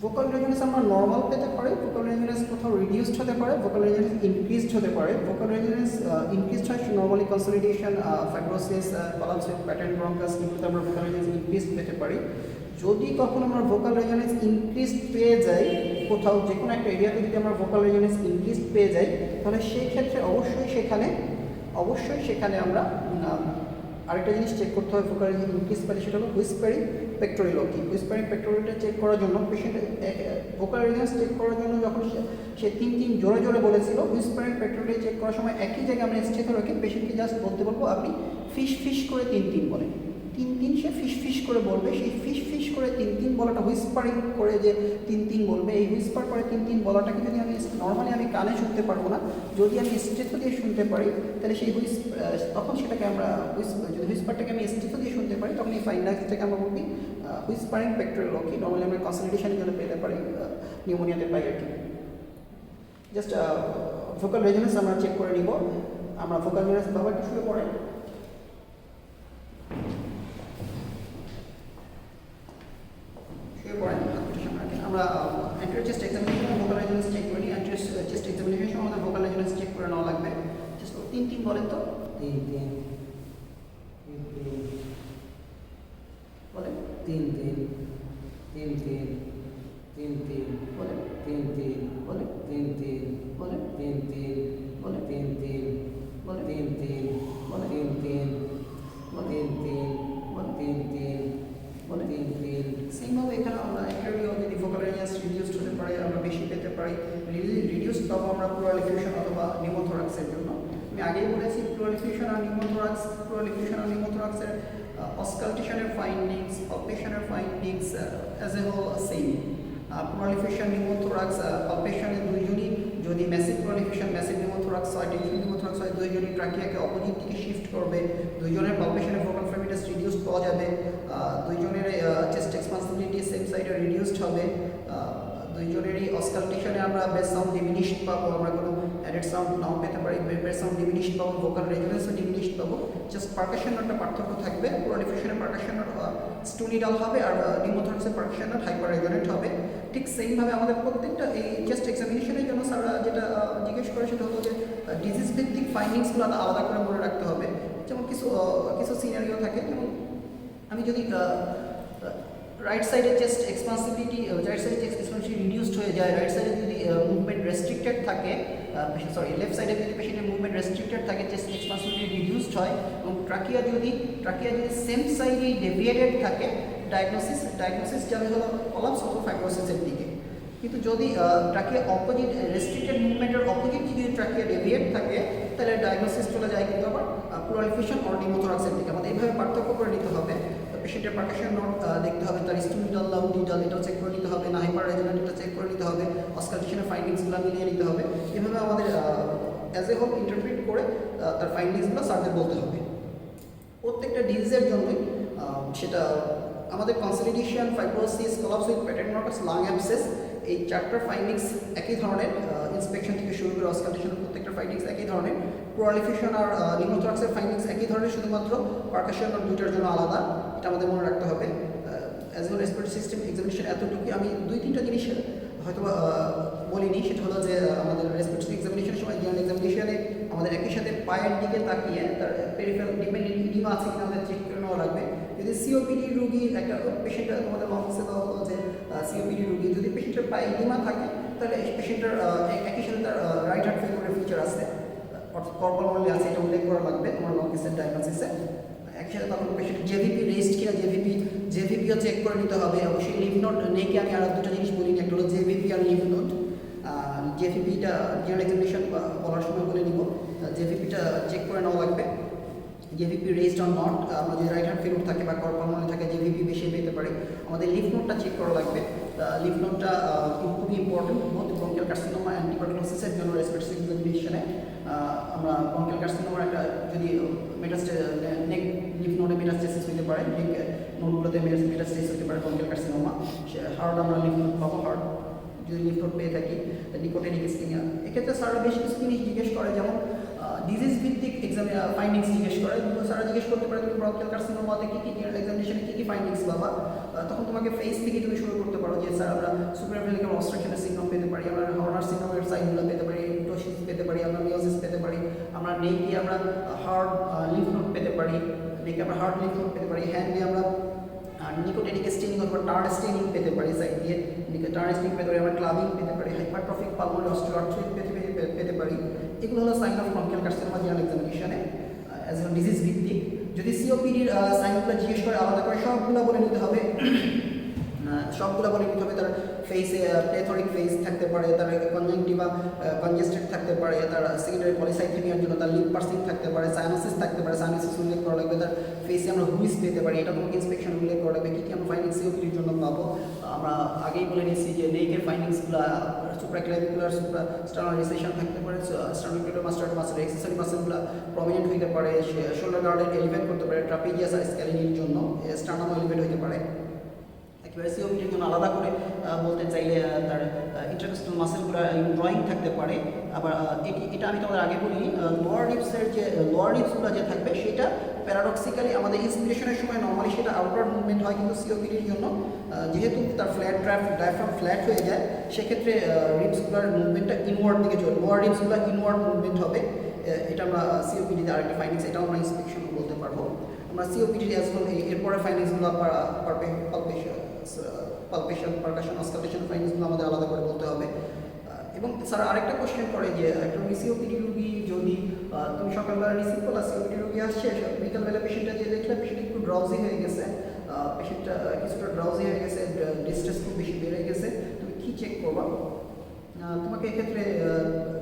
ভোকাল রেজোনেন্স আমরা নর্মাল পেতে পারি, ভোকাল রেজোনেন্স কোথাও রিডিউসড হতে পারে, ভোকাল রেজোনেন্স ইনক্রিজড হতে পারে। ভোকাল রেজোনেন্স ইনক্রিজড হয় normally consolidation, fibrosis, collapse with pattern bronchus, এগুলোতে আমরা ভোকাল রেজোনেন্স ইনক্রিজড পেতে পারি। যদি কখনো আমরা ভোকাল রেজোনেন্স ইনক্রিজড পেয়ে যাই, কোথাও যে কোনো একটা এরিয়াতে যদি আমরা ভোকাল রেজোনেন্স ইনক্রিজড পেয়ে যাই, তাহলে সেই ক্ষেত্রে অবশ্যই সেখানে আমরা আরেকটা জিনিস চেক করতে হবে। ভোকাল রেজোনেন্স ইনক্রিজ পেলে সেটা হলো হুইসপারিং পেক্টোরিলোকি। হুইসপারিং পেক্টোরিলটা চেক করার জন্য পেশেন্ট ভোকাল রেজোনেন্স চেক করার জন্য যখন সে 3-3 জোরে জোরে বলেছিল, হুইসপারিং পেক্টোরিল চেক করার সময় একই জায়গায় আমরা স্টেথো রেখে পেশেন্টকে জাস্ট বলতে বলবো আপনি ফিশ ফিশ করে 3-3 বলেন। 3-3 সে ফিশ ফিশ করে বলবে, সেই ফিশ ফিশ করে 3-3 বলাটা হুইসপারিং করে যে 3-3 বলবে, এই হুইসপার করে 3-3 বলাটাকে যদি আমি নর্মালি আমি কানে শুনতে পারবো না, যদি আমি স্টেথো দিয়ে শুনতে পারি তাহলে সেই তখন সেটাকে আমরা যদি হুইসপারটাকে আমি স্টেথো দিয়ে শুনতে পারি তখন এই ফাইন্ডাক্সটাকে আমরা বলি হুইসপারিং পেক্টোরিলোকি। নর্মালি আমরা কনসালটেশনের জন্য পেতে পারি, নিউমোনিয়াতে পাই আর কি। জাস্ট ভোকাল রেজোনেন্স আমরা চেক করে নিব। আমরা ভোকাল রেজোনেন্স বাবা একটু শুরু করে আমরা অ্যান্টেরিয়র চেস্ট এক্সামিনেশনে ভোকাল রেজোনেন্স চেক করি। অ্যান্টেরিয়র চেস্ট এক্সামিনেশনের সময় আমাদের ভোকাল রেজোনেন্স চেক করে নেওয়া লাগবে। জাস্ট 3-3 বলেন তো, 3-3 বলেন 3-3 রিডিউস পাবো আমরা প্লুরাল এফিউশন অথবা নিউমোথোরাক্সের জন্য। আমি আগেই বলেছি প্লুরাল এফিউশন আর নিউমোথোরাক্সের অসকালটেশনের ফাইন্ডিংস, পালপেশনের findings as a whole same. Pleural effusion, pneumothorax, পালপেশনে দুইজনই যদি massive pleural effusion, massive pneumothorax হয়, টেনশন নিউমোথোরাক্স হয়, দুইজনই ট্রাকিয়াকে অপোজিট দিকে শিফট করবে, দুইজনের পালপেশনে ভোকাল ফ্রেমিটাস রিডিউসড পাওয়া যাবে, দুইজনের চেস্ট এক্সপান্সিবিলিটি সেম সাইডে রিডিউসড হবে, দুইজনেরই অসকালটেশনে আমরা বেস সাউন্ড ডিমিনিশড পাবো, আমরা কোনো অ্যাডেড সাউন্ড নাও পেতে পারি, বেস সাউন্ড ডিমিনিশড পাবো, ভোকাল রেজোনেন্সও ডিমিনিশড পাবো। জাস্ট পারকাশন নোটটা পার্থক্য থাকবে, প্লুরাল এফিউশনের পারকাশন নোট স্টুনিডাল হবে আর নিউমোথোরাক্সের পারকাশন নোট হাইপার রেজোনেন্ট হবে। ঠিক সেইমভাবে আমাদের প্রত্যেকটা এই চেস্ট এক্সামিনেশনের জন্য স্যাররা যেটা জিজ্ঞেস করে সেটা হলো যে ডিজিজ ভিত্তিক ফাইন্ডিংসগুলো আলাদা করে মনে রাখতে হবে। যেমন কিছু সিনারিও থাকে, যেমন আমি যদি রাইট সাইডে চেস্ট এক্সপান্সিবিলিটি, রাইট সাইডে চেস্ট এক্সপান্সিবিলিটি রিডিউসড হয়ে যায়, রাইট সাইডে যদি মুভমেন্ট রেস্ট্রিক্টেড থাকে, লেফট সাইডে যদি পেশেন্টের মুভমেন্ট রেস্ট্রিক্টেড থাকে, চেস্ট এক্সপান্সিবিলিটি রিডিউসড হয়, এবং ট্রাকিয়া যদি সেম সাইডে ডেভিয়েটেড থাকে, ডায়াগনোসিস যাবে হলো কলাপস অথবা ফাইব্রোসিসের দিকে। কিন্তু যদি ট্রাকিয়া অপোজিট রেস্ট্রিক্টেড মুভমেন্টের অপোজিট যদি ট্রাকিয়া ডেভিয়েট থাকে, তাহলে ডায়াগনোসিস চলে যায় কিন্তু আবার প্লুরাল এফিউশন অর নিউমোথোরাক্সের দিকে। আমাদের এইভাবে পার্থক্য করে নিতে হবে। পেশেন্টের পারকাশন নোট দেখতে হবে, তার স্টুনিডাল লাউডিডাল এটাও চেক করে নিতে হবে, না হাইপার রেজোনেন্ট এটা চেক করে নিতে হবে, অসকালটেশনের ফাইন্ডিংসগুলো মিলিয়ে নিতে হবে। এভাবে আমাদের অ্যাজ এ হোল ইন্টারপ্রিট করে তার ফাইন্ডিংসগুলো স্যারদের বলতে হবে। প্রত্যেকটা ডিজিজের জন্যই সেটা আমাদের কনসলিডেশন, ফাইব্রোসিস, কলাপস উইথ প্যাটেরনাইটিস, লাং অ্যাবসেস, এই চারটার ফাইন্ডিংস একই ধরনের। ইন্সপেকশন থেকে শুরু করে অসকালটেশনের প্রত্যেকটা ফাইন্ডিংস একই ধরনের। প্লুরাল এফিউশন আর নিউমোথোরাক্সের ফাইন্ডিংস একই ধরনের, শুধুমাত্র পারকাশন নোট দুইটার জন্য আলাদা। এটা আমাদের মনে রাখতে হবে। As well respiratory system examination এতটুকুই। আমি 2-3টা জিনিস হয়তো বলিনি, সেটা হলো যে আমাদের রেসপিরেটরি এক্সামিনেশনের সময় জেনারেল এক্সামিনেশনে আমাদের একই সাথে পায়ের দিকে তাকিয়ে তার পেরিফেরাল ডিপেন্ডেন্ট ইডিমা আছে কিনা আমাদের চেক করে নেওয়া লাগবে। যদি সিওপিডি রোগী একটা পেশেন্ট, তোমাদের লংসে দেওয়া হলো যে সিওপিডি রোগী যদি পেশেন্টের পায়ে ইডিমা থাকে, তাহলে পেশেন্টের একই সাথে তার রাইট হার্ট ফেলিউরের ফিচার আছে, অর্থাৎ কর্পোরাল মডেলে আছে, এটা উল্লেখ করা লাগবে তোমার লংসের ডায়াগনোসিসে। একসাথে তখন পেশেন্ট জেভিপি রেস্ট কিনা, জেভিপিও চেক করে নিতে হবে। অবশ্যই লিভ নোট নেই, আমি আরও দুটো জিনিস বলিনি, একটা হলো জেভিপি আর লিভ নোট। জেভিপিটা জেনারেল এক্সামিনেশন বলার সময় বলে নিব, জেভিপিটা চেক করে নেওয়া লাগবে। জেভিপি রেজড অন নট, আমরা যদি রাইট হার্ট ফেলিউর থাকে বা কর্পোরাল মডেল থাকে, জেভিপি বেশি পেতে পারে। আমাদের লিভ নোটটা চেক করা লাগবে। লিভ নোটটা খুবই important both bronchial carcinoma and টিউবারকুলোসিসের জন্য রেসপিরেটরি এক্সামিনেশনে। আমরা ব্রঙ্কিয়াল কার্সিনোমার একটা যদি নেক লিভ নোটে মেটাস্টেসিস হতে পারে, নেক নোটগুলোতে মেটাস্টেসিস হতে পারে ব্রঙ্কিয়াল কার্সিনোমা, হার্ট আমরা লিভ নোট পাবো, হার্ট যদি লিভ নোট পেয়ে থাকি, নিকোটিনিক স্টিনিয়া। এক্ষেত্রে স্যাররা বেশ কিছু জিনিস জিজ্ঞেস করে, যেমন ডিজিজ ভিত্তিক ফাইন্ডিংস জিজ্ঞেস করে। স্যারা জিজ্ঞেস করতে পারে তুমি ব্রঙ্কিয়াল কার্সিনোমাতে কী জেনারেল এক্সামিনেশনে কী ফাইন্ডিংস পাবা। তখন তোমাকে ফেস থেকে তুমি শুরু করতে পারো যে স্যার আমরা সুপারভেলিক্যাল অবস্ট্রাকশনের সিনড্রোম পেতে পারি, আমরা হর্নার সিনড্রোমের সাইনগুলো পেতে পারি, টোসিস পেতে পারি, আমরা মিওসিস পেতে পারি, আমরা নেকে আমরা হার্ট লিভ নোট পেতে পারি, নেকে আমরা হার্ট লিভ নোট পেতে পারি, হ্যান্ডে আমরা নিকোটিনিক স্টেনিং অথবা টার্ন স্টেনিং পেতে পারি, সাইড দিয়ে টার্ন স্টেনিং পেতে পারি, আমরা ক্লাবিং পেতে পারি, হাইপারট্রফিক পালমোনারি অস্টিওআর্থ্রাইটিস পেতে পারি। এগুলো হলো sign of bronchial carcinoma general এক্সামিনেশনে অ্যাজ এ ডিজিজ ভিত্তিক। যদি সিওপিডির সাইনগুলো জিজ্ঞেস করে আলাদা করে সবগুলো বলে নিতে হবে, তার ফেসে প্লেথরিক ফেস থাকতে পারে, তার কনজাংটিভা কনজেস্টেড থাকতে পারে, তার সেকেন্ডারি পলিসাইথেমিয়ার জন্য তার লিপ পার্সিং থাকতে পারে, সাইনোসিস থাকতে পারে, সাইনোসিস উল্লেখ করা লাগবে, তার ফেসে আমরা হুইস পেতে পারি, এটা তোমাকে ইন্সপেকশন উল্লেখ করা লাগবে। কী আমরা ফাইন্ডিংস সিওপিডির জন্য পাবো, আমরা আগেই বলে নিয়েছি যে নেকের ফাইন্ডিংসগুলো সুপ্রাক্লাভিকুলার স্টার্নাল রিসেশন থাকতে পারে, স্টার্নাল মাস্টার্ড মাসেল এক্সেসরি মাসেলগুলো প্রমিনেন্ট হইতে পারে, শোল্ডার গার্ডের এলিভেট করতে পারে, ট্রাপিজিয়াস আর স্ক্যালিনির জন্য স্টার্নাম এলিভেট হইতে পারে। সিওপিডির জন্য আলাদা করে বলতে চাইলে তার ইন্টারকোস্টাল মাসেলগুলো ড্রয়িং থাকতে পারে। আবার এটা আমি তোমাদের আগে বলি, লোয়ার রিপসের যে লোয়ার রিপসগুলো যে থাকবে সেটা প্যারাডক্সিক্যালি আমাদের ইন্সপিরেশনের সময় নর্মালি সেটা আউটওয়ার্ড মুভমেন্ট হয়, কিন্তু সিওপিডির জন্য যেহেতু তার ডায়াফ্রাম ফ্ল্যাট হয়ে যায়, সেক্ষেত্রে রিপসগুলোর মুভমেন্টটা ইনওয়ার্ড দিকে চলে, লোয়ার রিপসগুলো ইনওয়ার্ড মুভমেন্ট হবে। এটা আমরা সিওপিডিতে আরেকটা ফাইন্ডিংস, এটাও আমরা ইন্সপেকশন বলতে পারবো। আমরা সিওপিডি অ্যাজ ওয়েল এরপরে ফাইন্ডিংসগুলো পালপেশন, পারকাশন, অসকালটেশন ফাইন্ডিংসগুলো আমাদের আলাদা করে বলতে হবে। এবং স্যার আরেকটা কোশ্চেন করে যে একটা সিওপিডি রোগী যদি তুমি সকালবেলা রিসিভ করলা, সিওপিডি রোগী আসছে, বিকালবেলা পেশেন্টটা যে দেখলে পেশেন্ট একটু ড্রাউজি হয়ে গেছে, পেশেন্টটা কিছুটা ড্রাউজি হয়ে গেছে, ডিস্ট্রেস খুব বেশি বেড়ে গেছে, তুমি কী চেক করবা? তোমাকে এক্ষেত্রে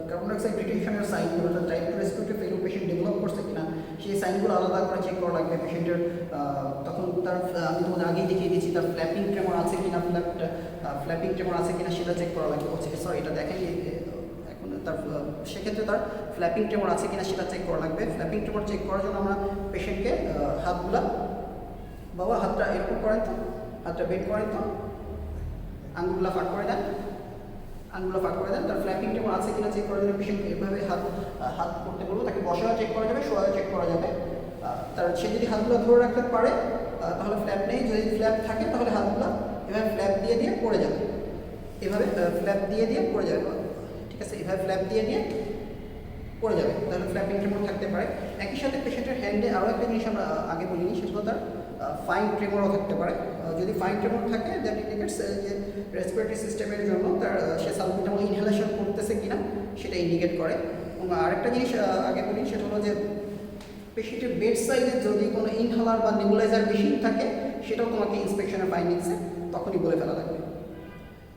কার্বন ডাইঅক্সাইড ডিটেকশনের সাইনগুলো অর্থাৎ type 2 respiratory failure patient develop করছে কিনা সেই সাইনগুলো আলাদা করে চেক করা লাগবে পেশেন্টের। তখন তার আমি তোমাদের আগেই দেখিয়ে দিয়েছি তার ফ্ল্যাপিং ট্রেমর আছে কিনা, ফ্ল্যাপিং ট্রেমর আছে কিনা সেটা চেক করা লাগবে। সরি এটা দেখেনি এখন তার সেক্ষেত্রে তার ফ্ল্যাপিং ট্রেমর আছে কিনা সেটা চেক করা লাগবে। ফ্ল্যাপিং ট্রেমর চেক করার জন্য আমরা পেশেন্টকে হাতগুলা, বাবা হাতটা এরকম করেন তো, হাতটা বের করেন তো, আঙ্গুলগুলা ফাঁক করে দেন, আঙ্গুলো ফাঁক করে দেন। তার ফ্ল্যাপিং ট্রেমর আছে কিনা চেক করার জন্য পেশেন্ট এভাবে হাত করতে বলবো। তাকে বসাও চেক করা যাবে, শোয়াও চেক করা যাবে। তার সে যদি হাতগুলো ধরে রাখতে পারে তাহলে ফ্ল্যাপ নেই, যদি ফ্ল্যাপ থাকে তাহলে হাতগুলো এভাবে ফ্ল্যাপ দিয়ে দিয়ে পড়ে যাবে, এভাবে ফ্ল্যাপ দিয়ে দিয়ে পড়ে যাবে, ঠিক আছে, এভাবে ফ্ল্যাপ দিয়ে দিয়ে পড়ে যাবে, তাহলে ফ্ল্যাপিং ট্রেমর থাকতে পারে। একই সাথে পেশেন্টের হ্যান্ডে আরও একটা জিনিস আমরা আগে বলিনি, সেটা হলো তার ফাইন ট্রেমরও থাকতে পারে। যদি ফাইন ট্রেমর থাকে দ্যাট ইন্ডিকেটস যে রেসপিরেটরি সিস্টেমের জন্য তার সে সালবিটামল ইনহেলেশন করতেছে কিনা সেটা ইন্ডিকেট করে। এবং আরেকটা জিনিস আগে বলি, সেটা হলো যে পেশেন্টের বেড সাইডে যদি কোনো ইনহেলার বা নেবুলাইজার মেশিন থাকে সেটাও তোমাকে ইন্সপেকশনের ফাইন্ডিংসে তখনই বলে ফেলা লাগবে।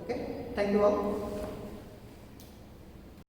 ওকে, থ্যাংক ইউ অল।